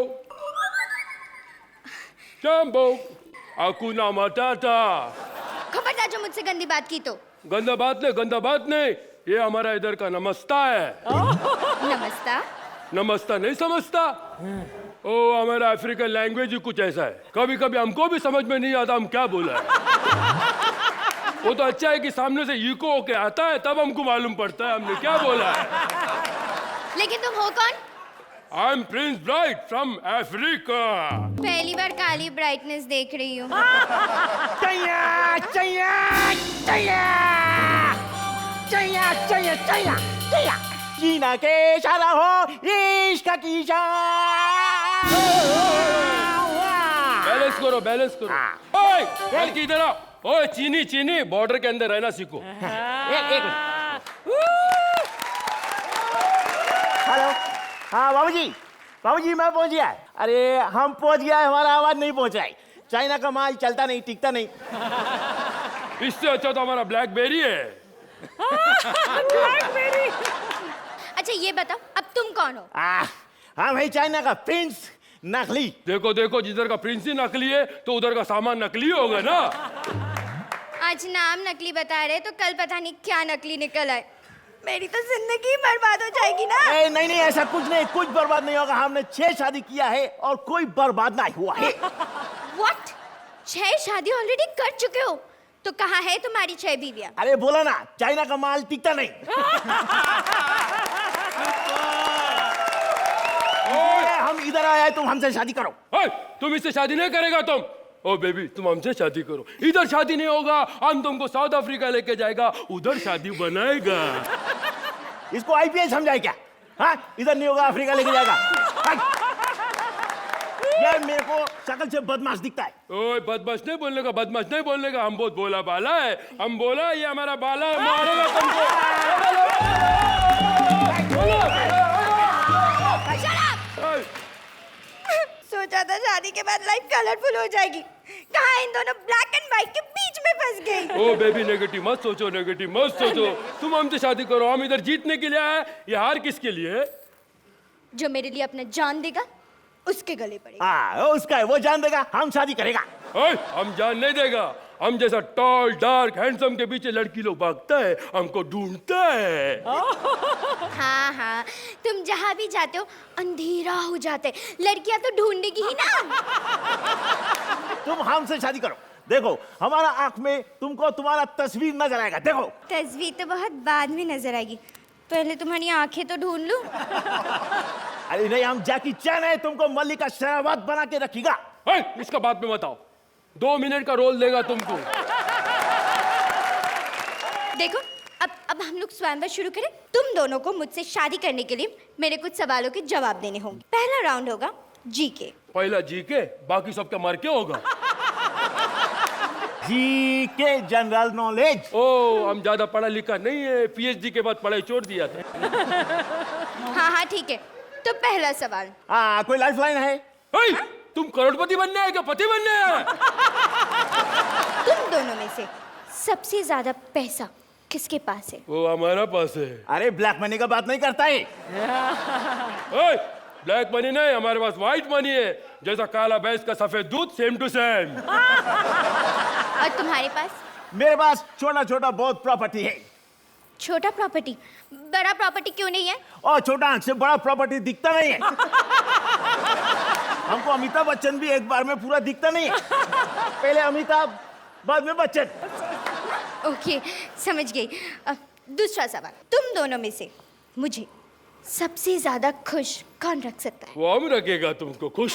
jumbo Hakuna Matata। खबरदार जो मुझसे गंदी बात की तो। गंदा बात नहीं, ये हमारा इधर का नमस्ता है। नमस्ता? नमस्ता नहीं समझता? ओ, हमारा अफ्रीकन लैंग्वेज ही कुछ ऐसा है, कभी कभी हमको भी समझ में नहीं आता हम क्या बोला है। वो तो अच्छा है कि सामने से इको होके आता है, तब हमको मालूम पड़ता है हमने क्या बोला है। लेकिन तुम हो कौन? I am Prince bright from Africa. पहली बार काली ब्राइटनेस देख रही हूँ। चीना के इशारा हो इश्क की बैलेंस करो। ओए, लड़की इधर आओ। ओए, चीनी बॉर्डर के अंदर रहना सीखो। हेलो, हाँ बाबूजी मैं पहुंच गया। अरे हम पहुंच गया, हमारा आवाज नहीं पहुंच रहा है। चाइना का माल चलता नहीं, टिकता नहीं। इससे अच्छा तो हमारा ब्लैकबेरी है। ब्लैकबेरी। अच्छा ये बताओ, अब तुम कौन हो? हाँ भाई, चाइना का प्रिंस नकली। देखो जिधर का प्रिंस ही नकली है तो उधर का सामान नकली होगा ना। आज नाम नकली बता रहे तो कल पता नहीं क्या नकली निकल आए। मेरी तो जिंदगी बर्बाद हो जाएगी ना। नहीं, ऐसा कुछ नहीं, कुछ बर्बाद नहीं होगा। हमने 6 शादी किया है और कोई बर्बाद नहीं हुआ है। What? 6 शादी ऑलरेडी कर चुके हो? तो कहाँ है तुम्हारी 6 बीवियां? अरे बोला ना, चाइना का माल टिकता नहीं। हम इधर आए, तुम हमसे शादी करो। तुम इससे शादी नहीं करेगा तुम। ओ बेबी, तुम हमसे शादी करो। इधर शादी नहीं होगा, हम तुमको साउथ अफ्रीका लेके जाएगा, उधर शादी बनाएगा। इसको आईपीएल समझाए क्या? हाँ, इधर नहीं होगा, अफ्रीका लेके जाएगा। ये मेरे को शक्ल से बदमाश दिखता है। ओए, बदमाश नहीं बोलने का, हम बहुत बोला बाला है। हम बोला ये हमारा बाला है, मारेगा तुमको। सोचा था शादी के बाद लाइफ कलरफुल हो जाएगी, कहाँ इन दोनों ब्लैक एंड व्हाइट के बीच में फंस गई। ओ बेबी, नेगेटिव मत सोचो। तुम हमसे शादी करो, हम इधर जीतने के लिए आए। ये हार किसके लिए है? जो मेरे लिए अपना जान देगा उसके गले पड़ेगा। उसका है, वो जान देगा, हम शादी करेगा। हम जान नहीं देगा। हम जैसा टॉल डार्क हैंडसम के पीछे लड़की लोग भागता है, हमको ढूंढता है। हाँ, तुम जहाँ भी जाते हो अंधेरा हो जाते, लड़कियां तो ढूंढेगी ही ना। तुम हमसे शादी करो, देखो हमारा आंख में तुमको तुम्हारा तस्वीर नजर आएगा। देखो, तस्वीर तो बहुत बाद में नजर आएगी, पहले तुम्हारी आंखें तो ढूंढ लूं। अरे नहीं, हम जैकी चैन है, तुमको मल्लिका शेरावत बना के रखेगा। इसका बात में बताओ, 2 मिनट का रोल देगा तुमको। देखो, अब हम लोग स्वयंवर शुरू करें। तुम दोनों को मुझसे शादी करने के लिए मेरे कुछ सवालों के जवाब देने होंगे। पहला राउंड होगा जीके। पहला जीके, बाकी सबका मार के होगा। GK general knowledge. ओ, हम ज्यादा पढ़ा लिखा नहीं है, पीएचडी के बाद पढ़ाई छोड़ दिया था। हाँ ठीक है, तो पहला सवाल, कोई लाइफ लाइन है? तुम करोड़पति बनने है क्या पति बनने है? तुम दोनों में से सबसे ज्यादा पैसा किसके पास है? वो हमारा पास है। अरे ब्लैक मनी का बात नहीं करता है। ब्लैक मनी नहीं, हमारे पास व्हाइट मनी है, जैसा काला भैंस का सफेद दूध, सेम टू सेम। और तुम्हारे पास? मेरे पास छोटा छोटा बहुत प्रॉपर्टी है। छोटा प्रॉपर्टी? बड़ा प्रॉपर्टी क्यों नहीं है? और छोटा आंख से बड़ा प्रॉपर्टी दिखता नहीं है। हमको अमिताभ बच्चन भी एक बार में पूरा दिखता नहीं है। पहले अमिताभ, बाद में बच्चन। ओके, समझ गई। दूसरा सवाल, तुम दोनों में से मुझे सबसे ज्यादा खुश कौन रख सकता है? वो हम रखेगा तुमको खुश।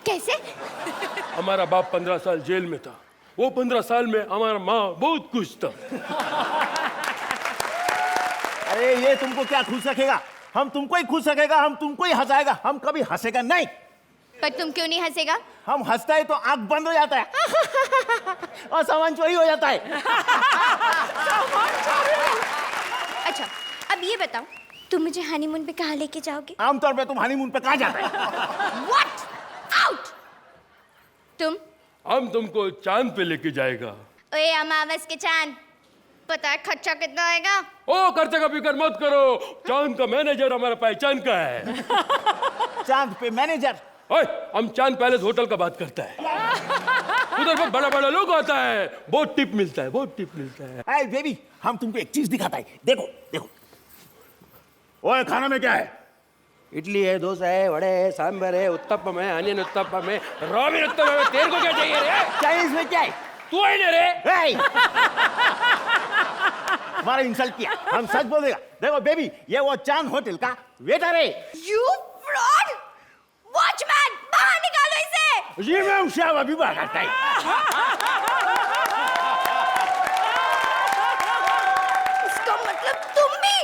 कैसे? हमारा बाप 15 साल जेल में था, वो 15 साल में हमारा माँ बहुत खुश था। अरे ये तुमको क्या खुश रखेगा? हम तुमको ही खुश रखेगा, हम तुमको ही हंसाएगा, हम कभी हंसेगा नहीं। पर तुम क्यों नहीं हंसेगा? हम हंसता है तो आंख बंद हो जाता है और सामान चोरी हो जाता है। अच्छा, अब ये बताओ, तुम मुझे हनीमून पे कहाँ लेके जाओगे? आमतौर पे तुम हनीमून पे कहाँ जाते हैं? What? Out! तुम? हम तुमको चांद पे लेके जाएगा। ओए अमावस के चांद, पता है खर्चा कितना आएगा? ओ खर्चे का फिक्र मत करो, चांद का मैनेजर हमारा पहचान का है। चांद पे मैनेजर? ओए, हम चांद पैलेस होटल का बात करता है। उधर बहुत बड़ा बड़ा लोग आता है, बहुत टिप मिलता है, बहुत टिप मिलता है। Hey बेबी, हम तुमको एक चीज दिखाता है, देखो देखो। ओए खाना में क्या है? इडली है, डोसा है, वड़े है, सांभर है, उत्तपम है, अनियन उत्तपम है, रॉबिन उत्तपम है। तेरे को क्या चाहिए रे? चाइनीज में क्या है? तू है ना रे? हमारा इंसल्ट किया, हम सच बोलेगा। देखो बेबी, ये वो चांद होटल का वेटर है। You fraud! Watchman, बाहर निकालो इसे! जी मैम, साहब अभी बाहर आता है। इसका मतलब तुम भी?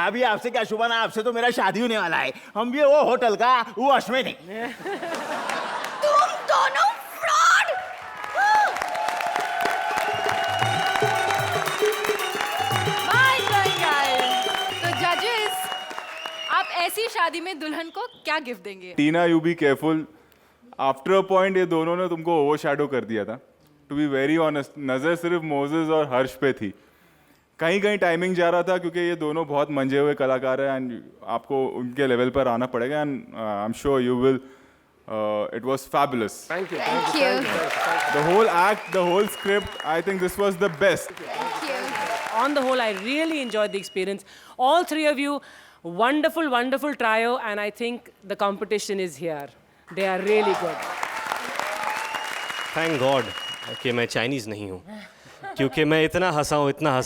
अभी आपसे क्या शुभाना, आपसे तो मेरा शादी होने वाला है। हम भी वो होटल का वॉचमैन है। तुम दोनों फ्रॉड! तो जजेस, आप ऐसी शादी में दुल्हन को क्या गिफ्ट देंगे? Tina, you be careful. After a point ये दोनों ने तुमको ओवरशैडो कर दिया था। टू बी वेरी ऑनेस्ट, नजर सिर्फ मोजेस और हर्ष पे थी। कहीं कहीं टाइमिंग जा रहा था, क्योंकि ये दोनों बहुत मंजे हुए कलाकार हैं एंड आपको उनके लेवल पर आना पड़ेगा। And I am sure you will. It was fabulous. Thank you. Thank you. The whole act, the whole script, I think this was the best. On the whole, I really enjoyed the experience. All three of you, wonderful, wonderful trio, and I think the competition is here. They are really good. Thank God कि मैं Chinese नहीं हूँ, क्योंकि मैं इतना हंसा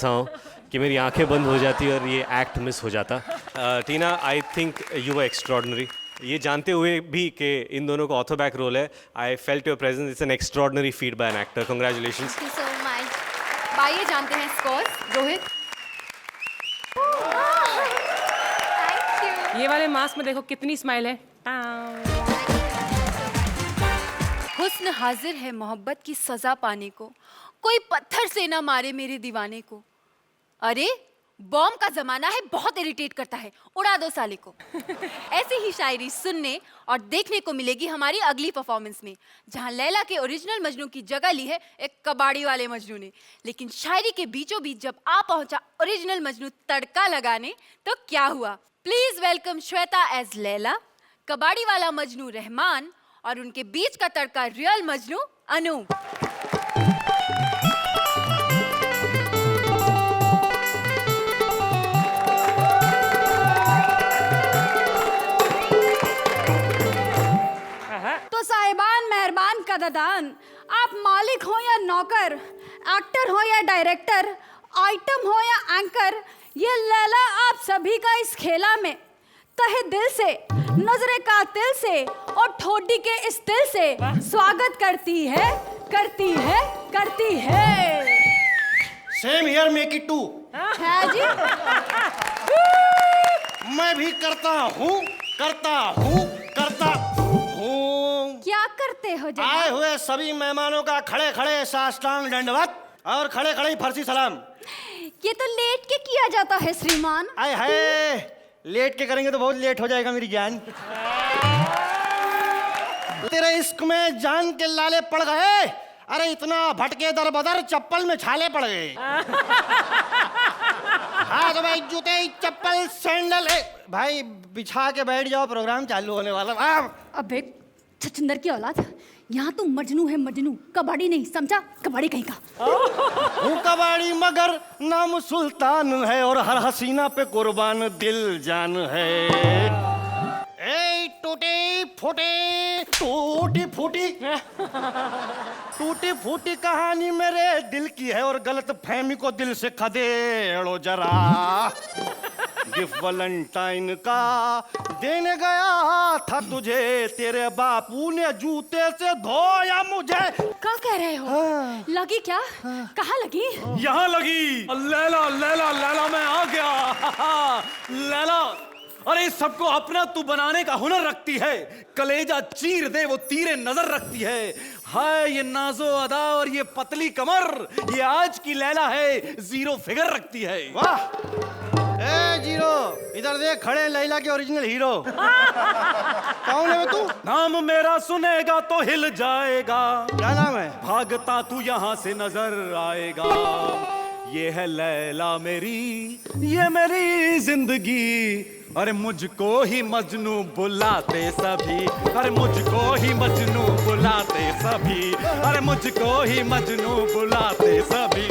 हूँ कि मेरी आंखें बंद हो जाती और ये एक्ट मिस हो जाता। Tina, I think you were extraordinary. ये जानते हुए भी कि इन दोनों का ऑथो बैक रोल है, I felt your presence, it's an extraordinary feet by an actor. Congratulations. Thank you so much. आइए जानते हैं स्कोर्स। रोहित। ये वाले मास्क में देखो कितनी स्माइल है। हुस्न हाजिर है मोहब्बत की सजा पाने को, कोई पत्थर से ना मारे मेरे दीवाने को। अरे बॉम्ब का जमाना है, बहुत इरिटेट करता है, उड़ा दो साले को। ऐसी ही शायरी सुनने और देखने को मिलेगी हमारी अगली परफॉर्मेंस में, जहां लैला के ओरिजिनल मजनू की जगह ली है एक कबाड़ी वाले मजनू ने। लेकिन शायरी के बीचों बीच जब आ पहुंचा ओरिजिनल मजनू तड़का लगाने, तो क्या हुआ? Please welcome Shweta as Laila, कबाड़ी वाला मजनू रहमान और उनके बीच का तड़का रियल मजनू अनु। तो साहिबान, मेहरबान, कदरदान, आप मालिक हो या नौकर, एक्टर हो या डायरेक्टर, आइटम हो या एंकर, ये लैला आप सभी का इस खेला में तहे दिल से, नजरे कातिल से और ठोडी के इस दिल से स्वागत करती है, करती है, करती है। Same here make it two. है जी। मैं भी करता हूँ, करता हूँ, करता हूँ। क्या करते हो जनाब? आए हुए सभी मेहमानों का खड़े खड़े साष्टांग दंडवत और खड़े खड़े फर्जी सलाम। ये तो लेट के किया जाता है श्रीमान। आए हाय, लेट के करेंगे तो बहुत लेट हो जाएगा मेरी जान। तेरे इश्क में जान के लाले पड़ गए, अरे इतना भटके दर बदर चप्पल में छाले पड़ गए। हाँ तो भाई जूते चप्पल सैंडल भाई बिछा के बैठ जाओ, प्रोग्राम चालू होने वाला। अबे छछंदर की औलाद, यहाँ तू मजनू है मजनू, कबाड़ी नहीं, समझा? कबाड़ी कहीं का। हूँ कबाड़ी मगर नाम सुल्तान है और हर हसीना पे कुर्बान दिल जान है। ए टूटी फूटी टूटी फूटी टूटी फूटी कहानी मेरे दिल की है और गलत फहमी को दिल से खदेड़ो जरा। गिफ्ट वैलेंटाइन का देने गया था तुझे, तेरे बापू ने जूते से धोया मुझे। क्या कह रहे हो? लगी क्या? कहाँ लगी? यहाँ लगी। लैला लैला लैला मैं आ गया। लैला, अरे सबको अपना तू बनाने का हुनर रखती है, कलेजा चीर दे वो तीरे नजर रखती है। हाय ये नाजो अदा और ये पतली कमर, ये आज की लैला है, जीरो फिगर रखती है। वाह ए जीरो, इधर देख, खड़े लैला के ओरिजिनल हीरो। कौन है तू? नाम मेरा सुनेगा तो हिल जाएगा। क्या नाम है? भागता तू यहाँ से नजर आएगा। ये है लैला मेरी, ये मेरी जिंदगी। अरे मुझको ही मजनू बुलाते सभी, अरे मुझको ही मजनू बुलाते सभी, अरे मुझको ही मजनू बुलाते सभी।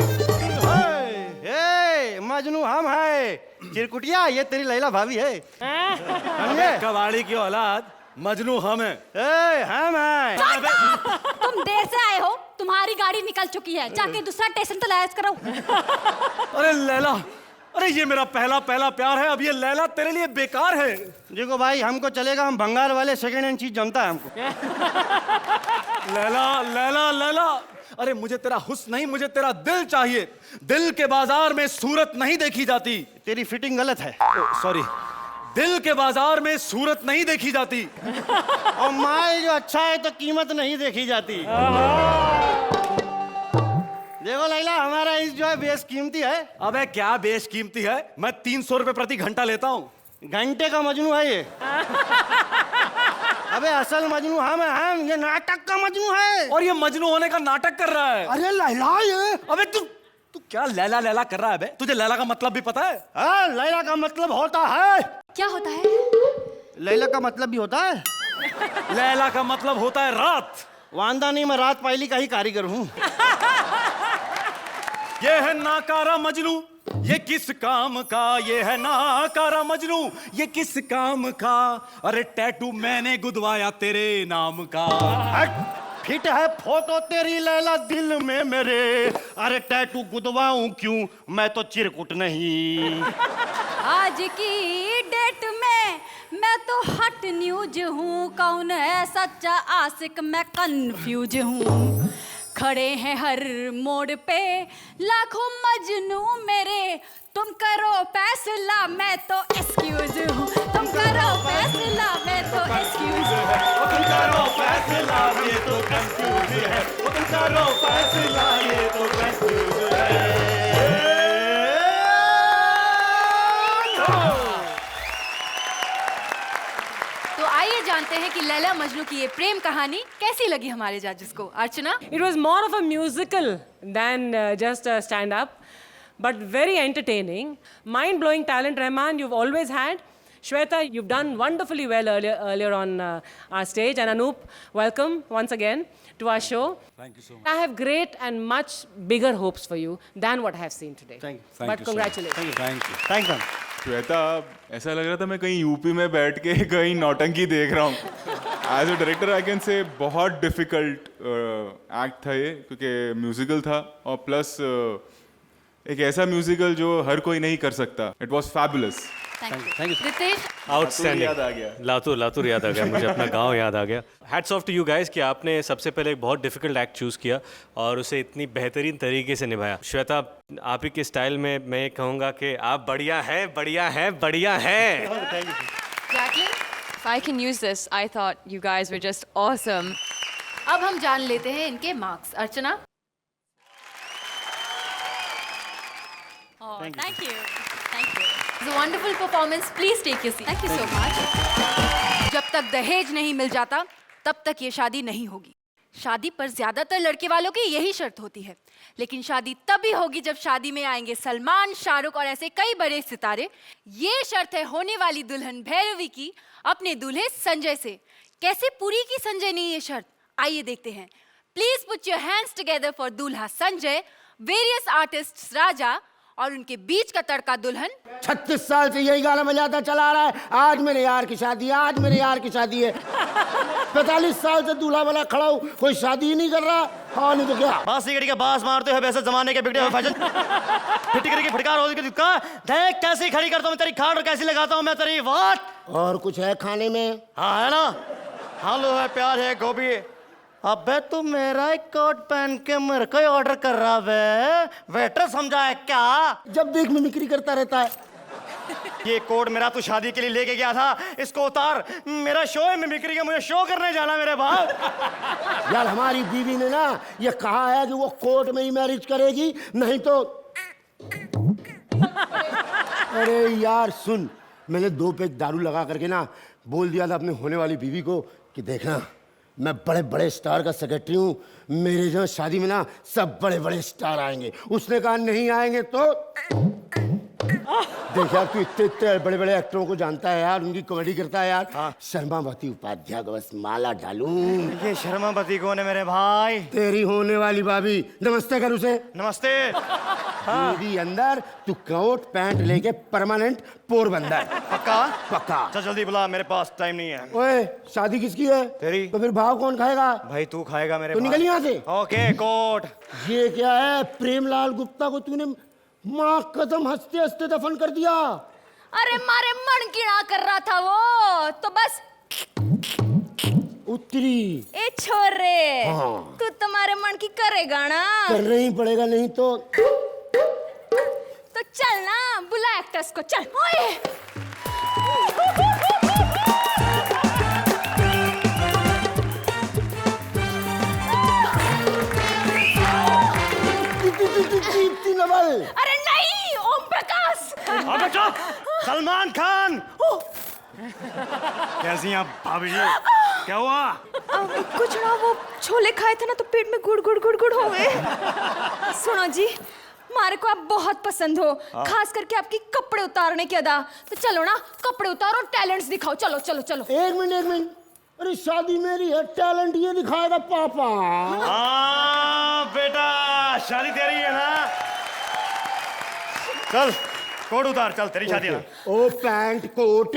मजनू हम है, चिरकुटिया ये तेरी लैला भाभी है। कबाड़ी की औलाद, मजनू हम है। हम है। तुम देर से आए हो, तुम्हारी गाड़ी निकल चुकी है, जाके दूसरा स्टेशन तलाश करो। अरे लैला, अरे ये मेरा पहला प्यार है, अब ये लैला तेरे लिए बेकार है। देखो भाई हमको चलेगा, हम भंगार वाले सेकंड हैंड चीज जमता है हमको। लैला लैला लैला, अरे मुझे तेरा हुस्न नहीं, मुझे तेरा दिल चाहिए। दिल के बाजार में सूरत नहीं देखी जाती। तेरी फिटिंग गलत है। सॉरी, दिल के बाजार में सूरत नहीं देखी जाती। और माल जो अच्छा है तो कीमत नहीं देखी जाती। देखो लैला, हमारा इस जो है बेशकीमती है। अबे क्या बेशकीमती है? मैं 300 रुपए प्रति घंटा लेता हूँ। घंटे का मजनू है ये। अबे असल मजनू हम, ये नाटक का मजनू है। और ये मजनू होने का नाटक कर रहा है। अरे लैला ये, अबे तू क्या लैला लैला कर रहा है बे? तुझे लैला का मतलब भी पता है? हाँ, लैला का मतलब होता है। क्या होता है? लैला का मतलब भी होता है। लैला का मतलब होता है रात। वांदा नहीं, मैं रात पायली का ही कारीगर हूँ। ये है नाकारा मजनू, ये किस काम का? ये है नाकारा मजनू, ये किस काम का? अरे टैटू मैंने गुदवाया तेरे नाम का। फिट है फोटो तेरी लैला दिल में मेरे, अरे टैटू गुदवाऊं क्यों, मैं तो चिरकुट नहीं। आज की डेट में मैं तो हट न्यूज हूँ, कौन है सच्चा आशिक मैं कंफ्यूज हूँ। खड़े हैं हर मोड़ पे लाखों मजनू मेरे, तुम करो फैसला मैं तो एक्सक्यूज हूँ। तुम करो फैसला मैं तो एक्सक्यूज हूँ। तुम करो फैसला ये तो कंफ्यूज है। तुम करो फैसला ये तो कंफ्यूज है। तो आइए जानते हैं कि लैला मजनू की ये प्रेम कहानी कैसी लगी हमारे जजेस को। अर्चना, It was more of a musical than just a stand-up, but very entertaining. Mind-blowing talent, Rahman, you've always had. Shweta, you've done wonderfully well earlier on our stage. And Anoop, welcome once again to our show. Thank you so much. I have great and much bigger hopes for you than what I have seen today. Thank you. But congratulations. Thank you. Thank you. Shweta, ऐसा लग रहा था मैं कहीं UP में बैठ के कहीं नौटंकी देख रहा हूँ। As a director I can say बहुत डिफिकल्ट एक्ट था ये, क्योंकि म्यूजिकल था और प्लस एक ऐसा म्यूजिकल जो हर कोई नहीं कर सकता। It was fabulous. Thank you. Ritesh, outstanding. याद आ गया। लातूर याद आ गया मुझे, अपना गांव याद आ गया। Hats off to you guys कि आपने सबसे पहले एक बहुत डिफिकल्ट एक्ट चूज किया और उसे इतनी बेहतरीन तरीके से निभाया। श्वेता, आप ही के स्टाइल में मैं कहूँगा कि आप बढ़िया है, बढ़िया है, बढ़िया है। Jacqueline, If I can use this, I thought you guys were just awesome. अब हम जान लेते हैं इनके marks. Archana, Oh, thank you. Thank you. Wonderful performance, please take your seat. Thank you so much. जब तक दहेज नहीं मिल जाता तब तक ये शादी नहीं होगी। शादी पर ज्यादातर लड़के वालों की यही शर्त होती है, लेकिन शादी तभी होगी जब शादी में आएंगे सलमान, शाहरुख और ऐसे कई बड़े सितारे। ये शर्त है होने वाली दुल्हन भैरवी की अपने दूल्हे संजय से। कैसे पूरी की संजय ने ये शर्त, आइए देखते हैं। Please put your hands together for दूल्हा संजय, वेरियस आर्टिस्ट्स राजा और उनके बीच का तड़का दुल्हन। 36 साल से यही गाना बजाता चला आ रहा है, आज मेरे यार की शादी है, आज मेरे यार की शादी है। 45 साल से दूल्हा वाला खड़ा हूँ, कोई शादी ही नहीं कर रहा। हाँ नहीं तो क्या, बांसी गड़ी का बांस मारते हो वैसे जमाने के बिगड़े हुए फैशन। फिटकरी की फटकार होती है, देख कैसी खड़ी करता हूँ मैं तेरी खाट और कैसी लगाता हूँ मैं तेरी वाट। और कुछ है खाने में? हाँ है ना, आलू है, प्याज है, गोभी है। अबे तू मेरा एक कोट पहन के मेरे को ऑर्डर कर रहा है, वेटर समझा है क्या? जब देख मिमिक्री करता रहता है। ये कोट मेरा तू शादी के लिए लेके गया था, इसको उतार, मेरा शो है मिमिक्री का, मुझे शो करने जाना मेरे बाप। यार हमारी बीवी ने ना ये कहा है कि वो कोर्ट में ही मैरिज करेगी, नहीं तो। अरे यार सुन, मैंने 2 पैक दारू लगा करके ना बोल दिया था अपने होने वाली बीवी को कि देखना मैं बड़े बड़े स्टार का सेक्रेटरी हूँ, मेरे जो शादी में ना सब बड़े बड़े स्टार आएंगे। उसने कहा नहीं आएंगे तो देख यार, तू इतने इतने बड़े बड़े एक्टरों को जानता है यार, उनकी कॉमेडी करता है यार। हाँ। शर्मावती उपाध्याय को बस माला डालूं। ये शर्मावती कौन है मेरे भाई? तेरी होने वाली भाभी। नमस्ते कर उसे। नमस्ते। हाँ। अंदर तू कोट पैंट लेके परमानेंट पोरबंदर। पक्का? पक्का। चल जल्दी बुला, मेरे पास टाइम नहीं है। ओए शादी किसकी है? तेरी। तो फिर भाव कौन खाएगा? भाई तू खाएगा मेरे। तो निकल यहाँ से। Okay coat. ये क्या है, प्रेमलाल गुप्ता को तूने माँ कसम हंसते हंसते दफन कर दिया। अरे मारे मन कीड़ा कर रहा था वो, तो बस उतरी। ए छोरे, हाँ। तू तुम्हारे मन की करेगा ना? करना ही पड़ेगा, नहीं तो चल ना, बुला एक्टर्स को, चल। ओए अरे नहीं, ओम प्रकाश। अबे चुप, सलमान खान। कैसी हैं भाभी जी? क्या हुआ? कुछ ना, वो छोले खाए थे ना तो पेट में गुड़ गुड़ गुड़ गुड़ हो गए। सुनो जी, मारे को आप बहुत पसंद हो, खास करके आपकी कपड़े उतारने की अदा। तो चलो ना, कपड़े उतारो और टैलेंट्स दिखाओ। चलो चलो चलो। एक मिनट। अरे शादी मेरी है, टैलेंट ये दिखाएगा पापा। हाँ बेटा, शादी तेरी है ना? चल कोट उतार, चल तेरी शादी है ना। ओ पैंट कोट,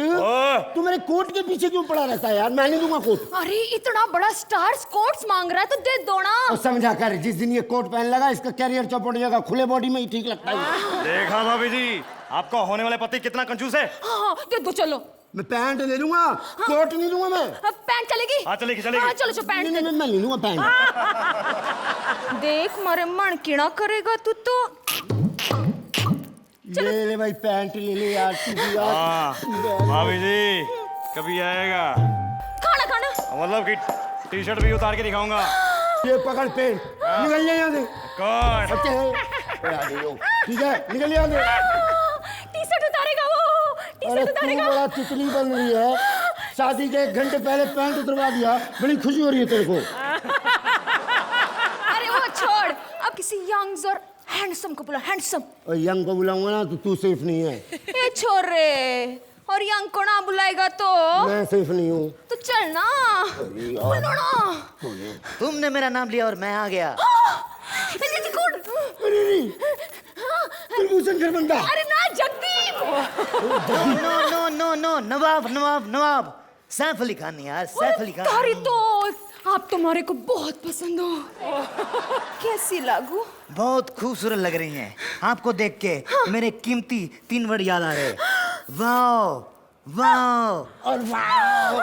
तू मेरे कोट के पीछे क्यों पड़ा रहता है यार? मैं नहीं दूंगा कोट। अरे इतना बड़ा स्टार कोट्स मांग रहा है तो दे दो ना। और समझा कर, जिस दिन ये कोट पहन लगा इसका कैरियर चौपट जाएगा, खुले बॉडी में ही ठीक लगता है। देखा भाभी जी, आपका होने वाले पति कितना कंजूस है। हाँ दे दो, चलो। मैं पैंट ले लूंगा। हाँ। कोट नहीं लूंगा मैं। पैंट चलेगी? हाँ चलेगी चलेगी। हाँ चलो पैंट। नहीं, मैं नहीं लूंगा पैंट। देख मारे मन कीड़ा करेगा तू तो। ले भाई पैंट ले ले यार। भाभी जी कभी आएगा खाना खाना, मतलब कि टी शर्ट भी उतार के दिखाऊंगा। ये पकड़ पेंट, निकल जाए यहाँ से। कौन? ठीक है, निकल यहाँ से। टी शर्ट उतारेगा वो, टी शर्ट उतारेगा। तू बड़ा तितली बन रही है, शादी के 1 घंटे पहले पैंट उतरवा दिया, बड़ी खुशी हो रही है तेरे को। अरे वो छोड़, अब किसी यंग और हैंडसम को बुला, हैंडसम। और यंग को बुलाऊंगा ना तो तू सेफ नहीं है। ए छोरे, और यंग को ना बुलाएगा तो मैं सेफ नहीं हूँ। तो चल ना, बोलो ना। तुमने मेरा नाम लिया और मैं आ गया। बंदा। अरे ना Jagdeep. No no no no, Nawab Nawab Nawab, Saif Ali Khan यार, सैफ अली खान। तारी दोस्त, आप तुम्हारे को बहुत पसंद हो। कैसी लागू? बहुत खूबसूरत लग रही हैं। आपको देख के मेरे कीमती 3 वर्ड याद आ रहे। वाओ वाओ और वाओ।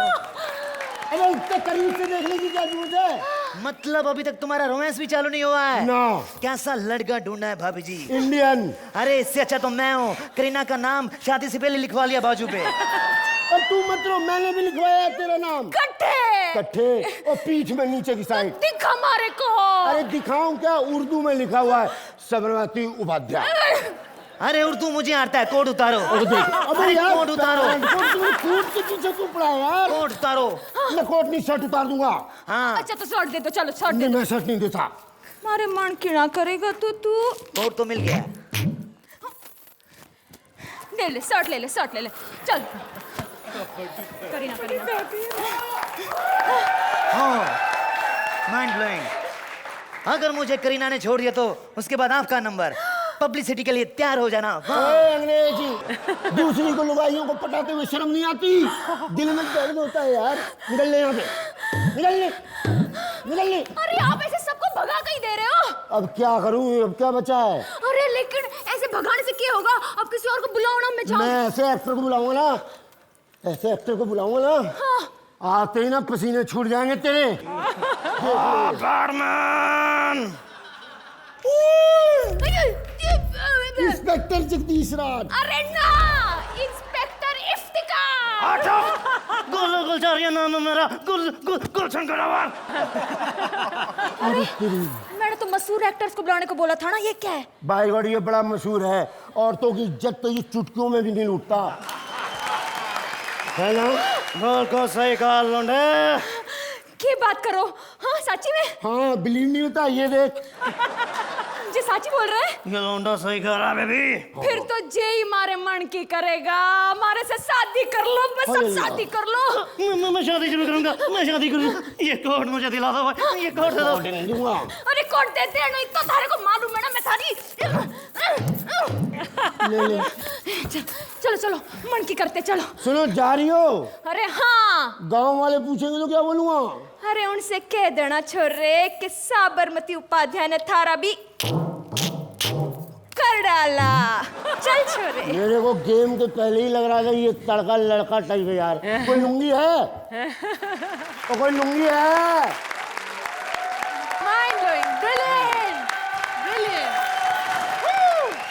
अरे इतने करीब से देखने की क्या जरूरत है? मतलब अभी तक तुम्हारा रोमांस भी चालू नहीं हुआ है? नो। कैसा लड़का ढूंढना है भाभी जी? इंडियन। अरे इससे अच्छा तो मैं हूँ। करीना का नाम शादी से पहले लिखवा लिया बाजू पे। और तू मत रो, मैंने भी लिखवाया तेरा नाम। कट्ठे और पीठ में नीचे की साइड। दिखा मारे को। अरे दिखाऊं क्या, उर्दू में लिखा हुआ है, साबरमती उपाध्याय। अरे उर्दू मुझे आता है, कोट उतारो। अबे यार कोट उतारो। कोट के पीछे क्यों पड़ा है यार? कोट उतारो। मैं कोट नहीं, शर्ट उतार दूंगा। हाँ अच्छा तो शर्ट दे दो, चलो शर्ट दे नहीं, दो। मैं शर्ट नहीं देता। मारे मन किड़ा करेगा तू। कोट तो मिल गया। ले ले शर्ट, ले ले शर्ट, ले ले, चल। करीना करीना। हाँ माइंड ब्लोइंग। अगर मुझे करीना ने छोड़ दिया तो उसके बाद आपका नंबर पब्लिसिटी के लिए तैयार हो जाना। अंग्रेजी दूसरी को लुगाइयों को पटाते हुए शर्म नहीं आती? दिल में दर्द होता है यार। निकल ले यहाँ से, निकल ले, निकल ले। अरे आप ऐसे सबको भगा कहीं दे रहे हो? अब क्या करूँ, अब क्या बचा है? अरे लेकिन ऐसे भगाने से क्या होगा? अब किसी और को बुलाओ ना, मैं जाऊँ। मैं ऐसे एक्टर को बुलाऊंगा ना, ऐसे एक्टर को बुलाऊंगा ना, हाँ। आते ही ना पसीने छूट जाएंगे तेरे। इंस्पेक्टर जगदीश राज। अरे ना, इंस्पेक्टर इफ्तिकार। गुलजारिया नाम है मेरा, गुलशन करावार। मैंने तो मशहूर एक्टर्स को बुलाने को बोला था ना, ये क्या है? बाय गॉड, ये बड़ा मशहूर है। औरतों की इज्जत तो ये चुटकियों में भी नहीं लूटता है ना? बोल को सही कहा लौंडे। क्या बात करो? हाँ सच्ची में? हाँ बिलीव नहीं होता, ये देख। जी सच्ची बोल रहे हैं? ये लौंडा सही कह रहा बेबी। फिर तो जे ही मारे मन की करेगा, हमारे से शादी कर लो, बस अब शादी कर लो। मैं शादी जरूर करूंगा, मैं शादी करूंगा। ये कोट मुझे दिला दो भाई, ये कोट दे दो। नहीं दूंगा। अरे कोट देते हैं नहीं तो तारे को मालूम है ना, मैं सारी। ले ले। चलो चलो, मन की करते चलो। सुनो, जा रही हो? अरे हाँ। गांव वाले पूछेंगे तो क्या बोलूंगा? अरे उनसे कह देना छोरे कि साबरमती उपाध्याय ने थारा भी कर डाला। चल छोरे। मेरे को गेम के पहले ही लग रहा था ये तड़का लड़का टाइप है यार। कोई लुंगी है? तो कोई लुंगी है? Mind blowing, brilliant, brilliant.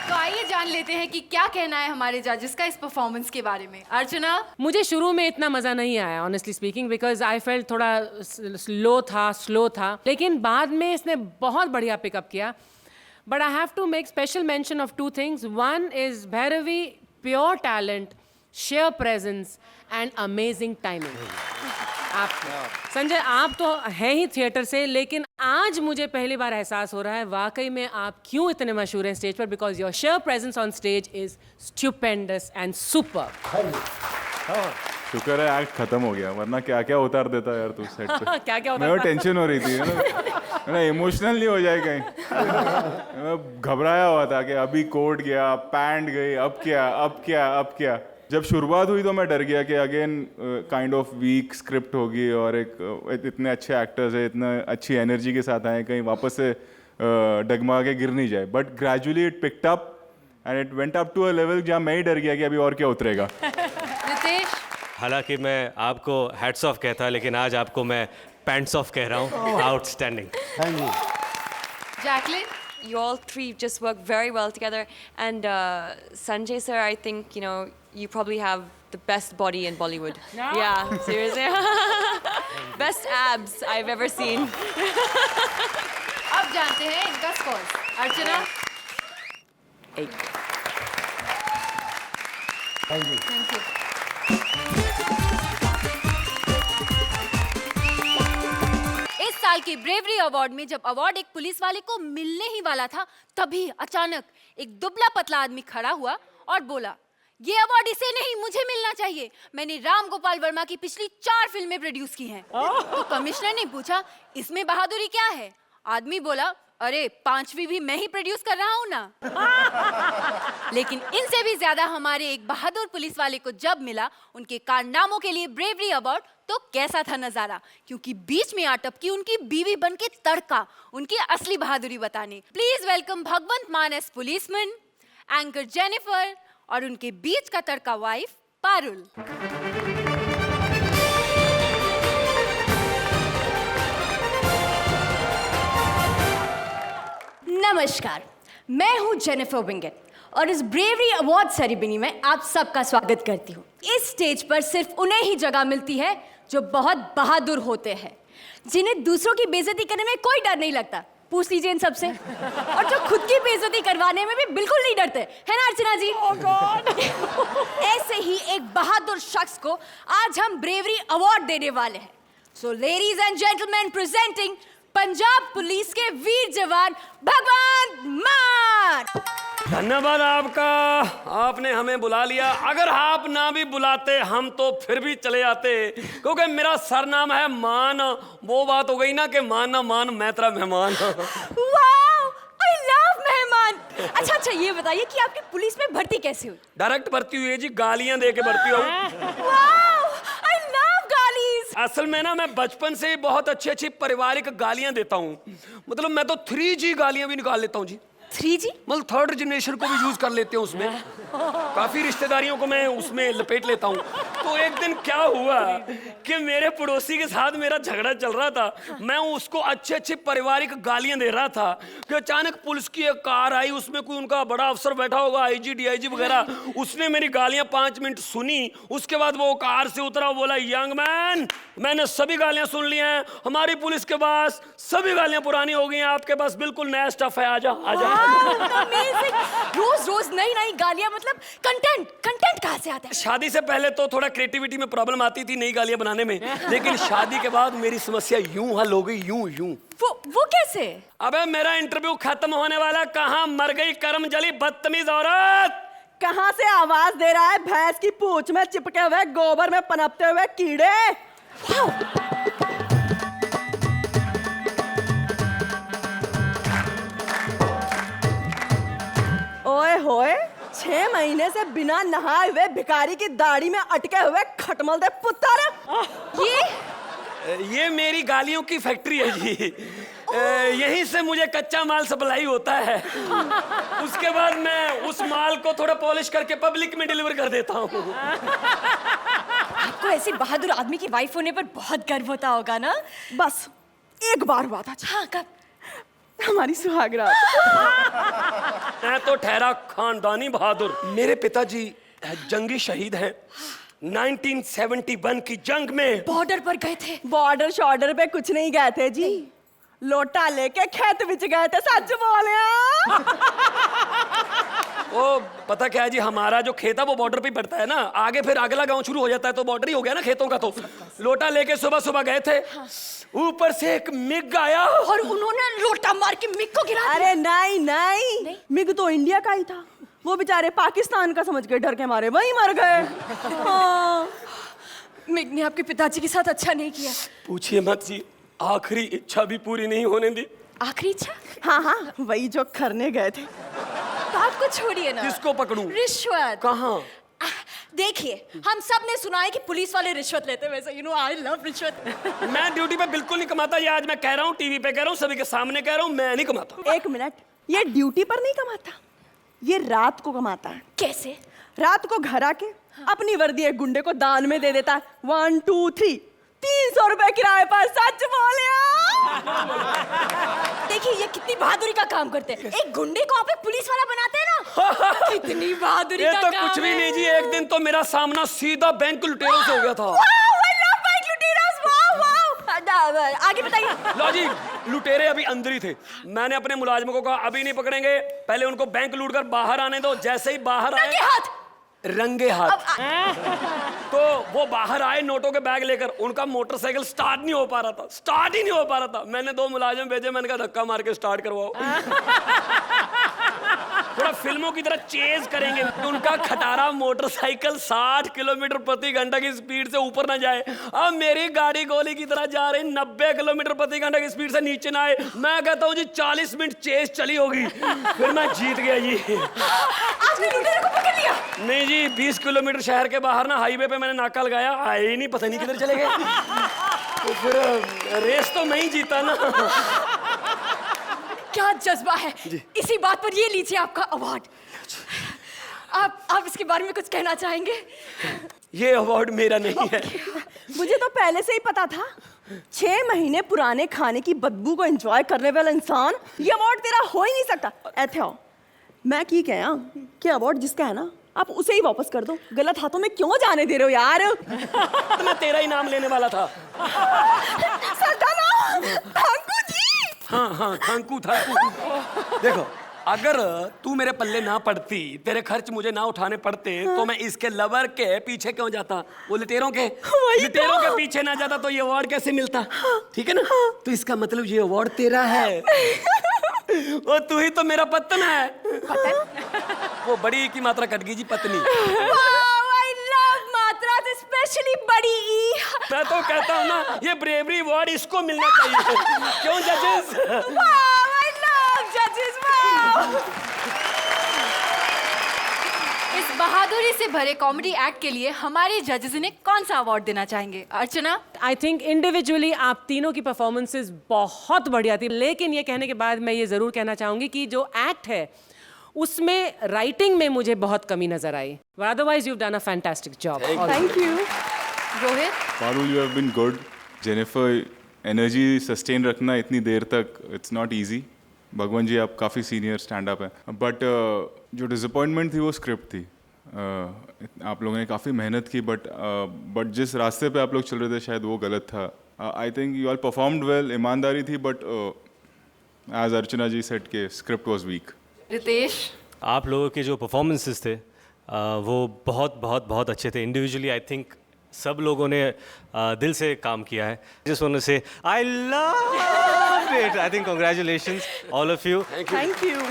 तो आइए जान लेते हैं कि क्या कहना है हमारे जजेस का इस परफॉर्मेंस के बारे में। अर्चना? मुझे शुरू में इतना मज़ा नहीं आया honestly speaking, because I felt थोड़ा स्लो था, लेकिन बाद में इसने बहुत बढ़िया पिकअप किया। But I have to make special mention of two things. One is Bhairavi, pure talent, sheer presence and amazing timing. आप संजय, आप तो हैं ही थिएटर से, लेकिन आज मुझे पहली बार एहसास हो रहा है वाकई में आप क्यों इतने मशहूर हैं स्टेज पर, because your share presence on stage is stupendous and super. शुक्र है एक्ट खत्म हो गया, वरना क्या क्या उतार देता यार तू सेट पे। क्या क्या मैं टेंशन हो रही थी ना, इमोशनल नहीं हो जाए कहीं। मैं घबराया हुआ था कि अभी कोर्ट गया, पैंट गई, अब क्या। जब शुरुआत हुई तो मैं डर गया कि again kind of weak script होगी और एक इतने अच्छे एक्टर्स है, इतना अच्छी एनर्जी के साथ आए, कहीं वापस से डगमा के गिर नहीं जाए। But gradually it picked up and it went up to a level जहाँ मैं ही डर गया कि अभी और क्या उतरेगा। हालांकि मैं आपको हैट्स ऑफ कहता, लेकिन आज आपको मैं पैंट्स ऑफ कह रहा हूँ। Outstanding. Thank you. Jacqueline? You all three just work very well together. And Sanjay sir, I think, you know, you probably have the best body in Bollywood. No? Yeah, seriously. Best abs I've ever seen. अब जानते हैं इनका score. Archana? 8. Thank you. Thank you. इस साल के bravery award में जब award एक पुलिस वाले को मिलने ही वाला था, तभी अचानक एक दुबला पतला आदमी खड़ा हुआ और बोला, ये अवार्ड इसे नहीं, मुझे मिलना चाहिए। मैंने राम गोपाल वर्मा की पिछली 4 फिल्में प्रोड्यूस की हैं। तो कमिश्नर ने पूछा, इसमें बहादुरी क्या है? आदमी बोला, अरे 5वीं भी मैं ही प्रोड्यूस कर रहा हूँ ना। लेकिन इनसे भी ज्यादा हमारे एक बहादुर पुलिस वाले को जब मिला उनके कारनामों के लिए ब्रेवरी अवार्ड, तो कैसा था नजारा, क्योंकि बीच में आटप की उनकी बीवी बन के तड़का उनकी असली बहादुरी बताने। प्लीज वेलकम भगवंत मान एस पुलिसमैन, एंकर जेनिफर और उनके बीच का तड़का वाइफ पारुल। नमस्कार, मैं हूं जेनिफर विंगेट और इस ब्रेवरी अवार्ड सेरेमनी में आप सबका स्वागत करती हूं। इस स्टेज पर सिर्फ उन्हें ही जगह मिलती है जो बहुत बहादुर होते हैं, जिन्हें दूसरों की बेइज्जती करने में कोई डर नहीं लगता। पूछ लीजिए इन सबसे। और जो खुद की बेइज्जती करवाने में भी बिल्कुल नहीं डरते, है ना अर्चना जी? Oh God! ऐसे ही एक बहादुर शख्स को आज हम ब्रेवरी अवार्ड देने वाले हैं। So ladies and gentlemen, presenting Punjab police के वीर जवान भगवंत मान। धन्यवाद आपका, आपने हमें बुला लिया। अगर आप ना भी बुलाते हम तो फिर भी चले आते, क्योंकि मेरा सरनाम है मान। वो बात हो गई ना कि मान ना मान, मैं तेरा मेहमान। वाओ, आई लव मेहमान। अच्छा, ये बताइए कि आपकी पुलिस में भर्ती कैसे हुई? डायरेक्ट भर्ती हुई है जी, गालियां दे के भर्ती हुई। वाओ, आई लव गालीज। असल में ना मैं बचपन से ही बहुत अच्छी अच्छी पारिवारिक गालियां देता हूँ। मतलब मैं तो 3G गालियां भी निकाल लेता हूँ जी। 3G? मतलब थर्ड जनरेशन को भी यूज कर लेते हैं उसमें। काफी रिश्तेदारियों को मैं उसमें लपेट लेता हूँ। तो एक दिन क्या हुआ कि मेरे पड़ोसी के साथ मेरा झगड़ा चल रहा था, मैं उसको अच्छे अच्छे पारिवारिक गालियां दे रहा था कि अचानक पुलिस की एक कार आई, उसमें कोई उनका बड़ा अफसर बैठा होगा, IG DIG वगैरह। उसने मेरी गालियां 5 मिनट सुनी, उसके बाद वो कार से उतरा, बोला यंग मैन, मैंने सभी गालियां सुन ली हैं, हमारी पुलिस के पास सभी गालियां पुरानी हो गई हैं, आपके पास बिल्कुल नया स्टफ है, आजा आजा। रोज रोज नई नई गालियां, मतलब कंटेंट कहाँ से आता है? शादी से पहले तो थोड़ा क्रिएटिविटी में प्रॉब्लम आती थी नई गालियां बनाने में, लेकिन शादी के बाद मेरी समस्या यूं हल हो गई, यूं। वो कैसे? अबे मेरा इंटरव्यू खत्म होने वाला, कहाँ मर गई करम जली बदतमीज औरत? कहाँ से आवाज दे रहा है भैंस की पूंछ में चिपके हुए गोबर में पनपते हुए कीड़े? ओए होए, 6 महीने से बिना नहाए हुए भिखारी की दाढ़ी में अटके हुए खटमल दे पुत्र। ये मेरी गालियों की फैक्ट्री है जी। यहीं से मुझे कच्चा माल सप्लाई होता है। उसके बाद मैं उस माल को थोड़ा पॉलिश करके पब्लिक में डिलीवर कर देता हूँ। आपको ऐसी बहादुर आदमी की वाइफ होने पर बहुत गर्व होता होगा ना? बस एक बार हुआ था। हाँ, कब? हमारी सुहागरात। मैं तो ठहरा खानदानी बहादुर। मेरे पिताजी जंगी शहीद हैं। 1971 की जंग में बॉर्डर पर गए थे। बॉर्डर शॉर्डर पे कुछ नहीं गए थे जी, लोटा लेके खेत बिच गए थे। सच बोले? वो पता क्या है जी, हमारा जो खेत है वो बॉर्डर पे ही पड़ता है ना, आगे फिर अगला गांव शुरू हो जाता है, तो बॉर्डर ही हो गया ना खेतों का। तो लोटा लेके सुबह सुबह गए थे। ऊपर से एक मिग आया और उन्होंने लोटा मार के मिग को गिरा दिया। अरे नहीं, मिग तो इंडिया का ही था। वो बेचारे पाकिस्तान का समझ के डर के मारे वही मर गए। हाँ। मिग ने आपके पिताजी के साथ अच्छा नहीं किया। पूछिए मत जी, आखिरी इच्छा भी पूरी नहीं होने दी। आखिरी इच्छा? हाँ, वही जो करने गए थे। तो आपको छोड़िए ना। किसको पकड़ूं? रिश्वत। कहाँ? देखिए, हम सब ने सुना है कि पुलिस वाले रिश्वत लेते हैं। वैसे आई लव रिश्वत। मैं ड्यूटी पे बिल्कुल नहीं कमाता। ये आज मैं कह रहा हूँ, टीवी पे कह रहा हूँ, सभी के सामने कह रहा हूँ, मैं नहीं कमाता। एक मिनट, ये ड्यूटी पर नहीं कमाता, ये रात को कमाता है। कैसे? रात को घर आके अपनी वर्दी एक गुंडे को दान में दे देता है। 1 2 3 300 रुपए किराए पर। सच बोले? देखिए ये कितनी बहादुरी का काम करते हैं। एक गुंडे को आप एक पुलिस वाला बनाते हैं ना। कितनी बहादुरी का काम है। ये तो कुछ भी नहीं जी, एक दिन तो मेरा सामना सीधा बैंक लुटेरों से हो गया था। आगे बताइए। लो जी, लुटेरे अभी अंदर ही थे। मैंने अपने मुलाजिमों को कहा अभी नहीं पकड़ेंगे, पहले उनको बैंक लूट कर बाहर आने दो। जैसे ही बाहर आए, रंगे हाथ। तो वो बाहर आए नोटों के बैग लेकर। उनका मोटरसाइकिल स्टार्ट नहीं हो पा रहा था, स्टार्ट ही नहीं हो पा रहा था। मैंने 2 मुलाजिम भेजे, मैंने कहा धक्का मार के स्टार्ट करवाओ। थोड़ा फिल्मों की तरह चेज करेंगे। उनका खटारा मोटरसाइकिल 60 किलोमीटर प्रति घंटा की स्पीड से ऊपर ना जाए। अब मेरी गाड़ी गोली की तरह जा रही 90 किलोमीटर प्रति घंटा की स्पीड से नीचे ना आए। मैं कहता हूँ जी 40 मिनट चेज चली होगी, फिर मैं जीत गया जी। आपने लुटेरे को पकड़ लिया? नहीं जी, 20 किलोमीटर शहर के बाहर ना हाईवे पे मैंने नाका लगाया, आए ही नहीं, पता नहीं किधर चले गए। तो फिर रेस तो मैं ही जीता ना। क्या जज्बा है। इसी बात पर ये लीजिए आपका अवार्ड। आप इसके बारे में कुछ कहना चाहेंगे? ये अवार्ड मेरा नहीं है। मुझे तो पहले से ही पता था। 6 महीने पुराने खाने की बदबू को एंजॉय करने वाला इंसान, ये अवार्ड तेरा हो ही नहीं सकता। ऐसे हो, मैं की कह कि अवार्ड जिसका है ना, आप उसे ही वापस कर दो। गलत हाथों में क्यों जाने दे रहे हो यार? तो मैं तेरा ही नाम लेने वाला था। सरदार, जी हाँ थांकू थांकू। देखो अगर तू मेरे पल्ले ना पड़ती, तेरे खर्च मुझे ना उठाने पड़ते, तो मैं इसके लवर के पीछे क्यों जाता? वो लिटेरों के के पीछे ना जाता तो ये अवार्ड कैसे मिलता? ठीक है ना? तो इसका मतलब ये अवार्ड तेरा है। और तू ही तो मेरा पत्तन है। पत्तन? वो बड़ी की मात्रा कट गई जी, पत्नी। स्पेशली बड़ी ई। मैं तो कहता हूँ ना, ये ब्रेवरी अवार्ड इसको मिलना चाहिए। क्यों जजेस? I love judges, wow! इस बहादुरी से भरे कॉमेडी एक्ट के लिए हमारे जजेस इन्हें कौन सा अवार्ड देना चाहेंगे? अर्चना? आई थिंक इंडिविजुअली आप तीनों की परफॉर्मेंसेस बहुत बढ़िया थी, लेकिन ये कहने के बाद मैं ये जरूर कहना चाहूंगी कि जो एक्ट है उसमें राइटिंग में मुझे बहुत कमी नजर आई। Otherwise you have done a fantastic job. Thank you. Rohit? Parul, you have been good. Jennifer, energy sustain रखना इतनी देर तक, इट्स नॉट इजी। भगवान जी, आप काफ़ी सीनियर स्टैंड अप हैं, बट जो डिसअपॉइंटमेंट थी वो स्क्रिप्ट थी। आप लोगों ने काफ़ी मेहनत की, बट जिस रास्ते पे आप लोग चल रहे थे शायद वो गलत था। I think you all performed well, ईमानदारी थी, but as Archana ji said के स्क्रिप्ट वाज वीक। रितेश? आप लोगों के जो परफॉर्मेंसेस थे वो बहुत बहुत बहुत अच्छे थे। इंडिविजुअली आई थिंक सब लोगों ने दिल से काम किया है। जस्ट वांट टू से I love it. I think congratulations all of you. Thank you.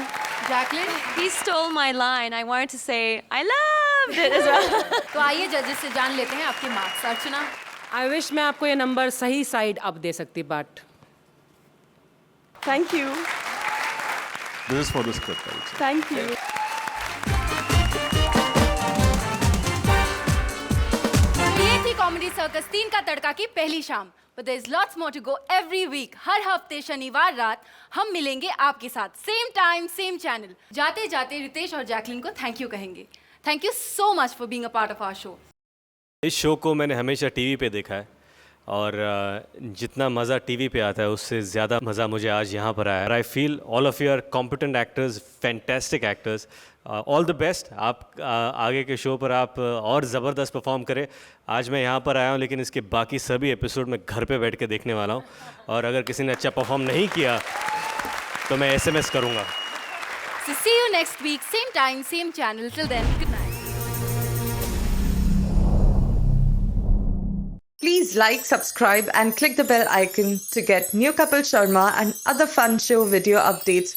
Jacqueline? He stole my line. I wanted to say I loved it as well. तो आइए जजेस से जान लेते हैं आपके मार्क्स। अर्चना? आई विश मैं आपको ये नंबर सही साइड अप दे सकती, but thank you. This is for the script, I would say. Thank you. ये थी कॉमेडी सर्कस 3 का तड़का की पहली शाम। But there's lots more to go every week. हर हफ्ते शनिवार रात हम मिलेंगे आपके साथ, सेम टाइम सेम चैनल। जाते जाते रितेश और जैकलिन को थैंक यू कहेंगे। Thank you so much for being a part of our show. इस शो को मैंने हमेशा टीवी पे देखा है, और जितना मज़ा टीवी पे आता है उससे ज़्यादा मज़ा मुझे आज यहाँ पर आया। I feel all of you are competent actors, fantastic actors. All the best. आप आगे के शो पर आप और ज़बरदस्त परफॉर्म करें। आज मैं यहाँ पर आया हूँ, लेकिन इसके बाकी सभी एपिसोड में घर पे बैठ के देखने वाला हूँ, और अगर किसी ने अच्छा परफॉर्म नहीं किया तो मैं SMS करूँगा। So see you next week, same time, same channel. Till then, good night. Please like, subscribe and click the bell icon to get new Kapil Sharma and other fun show video updates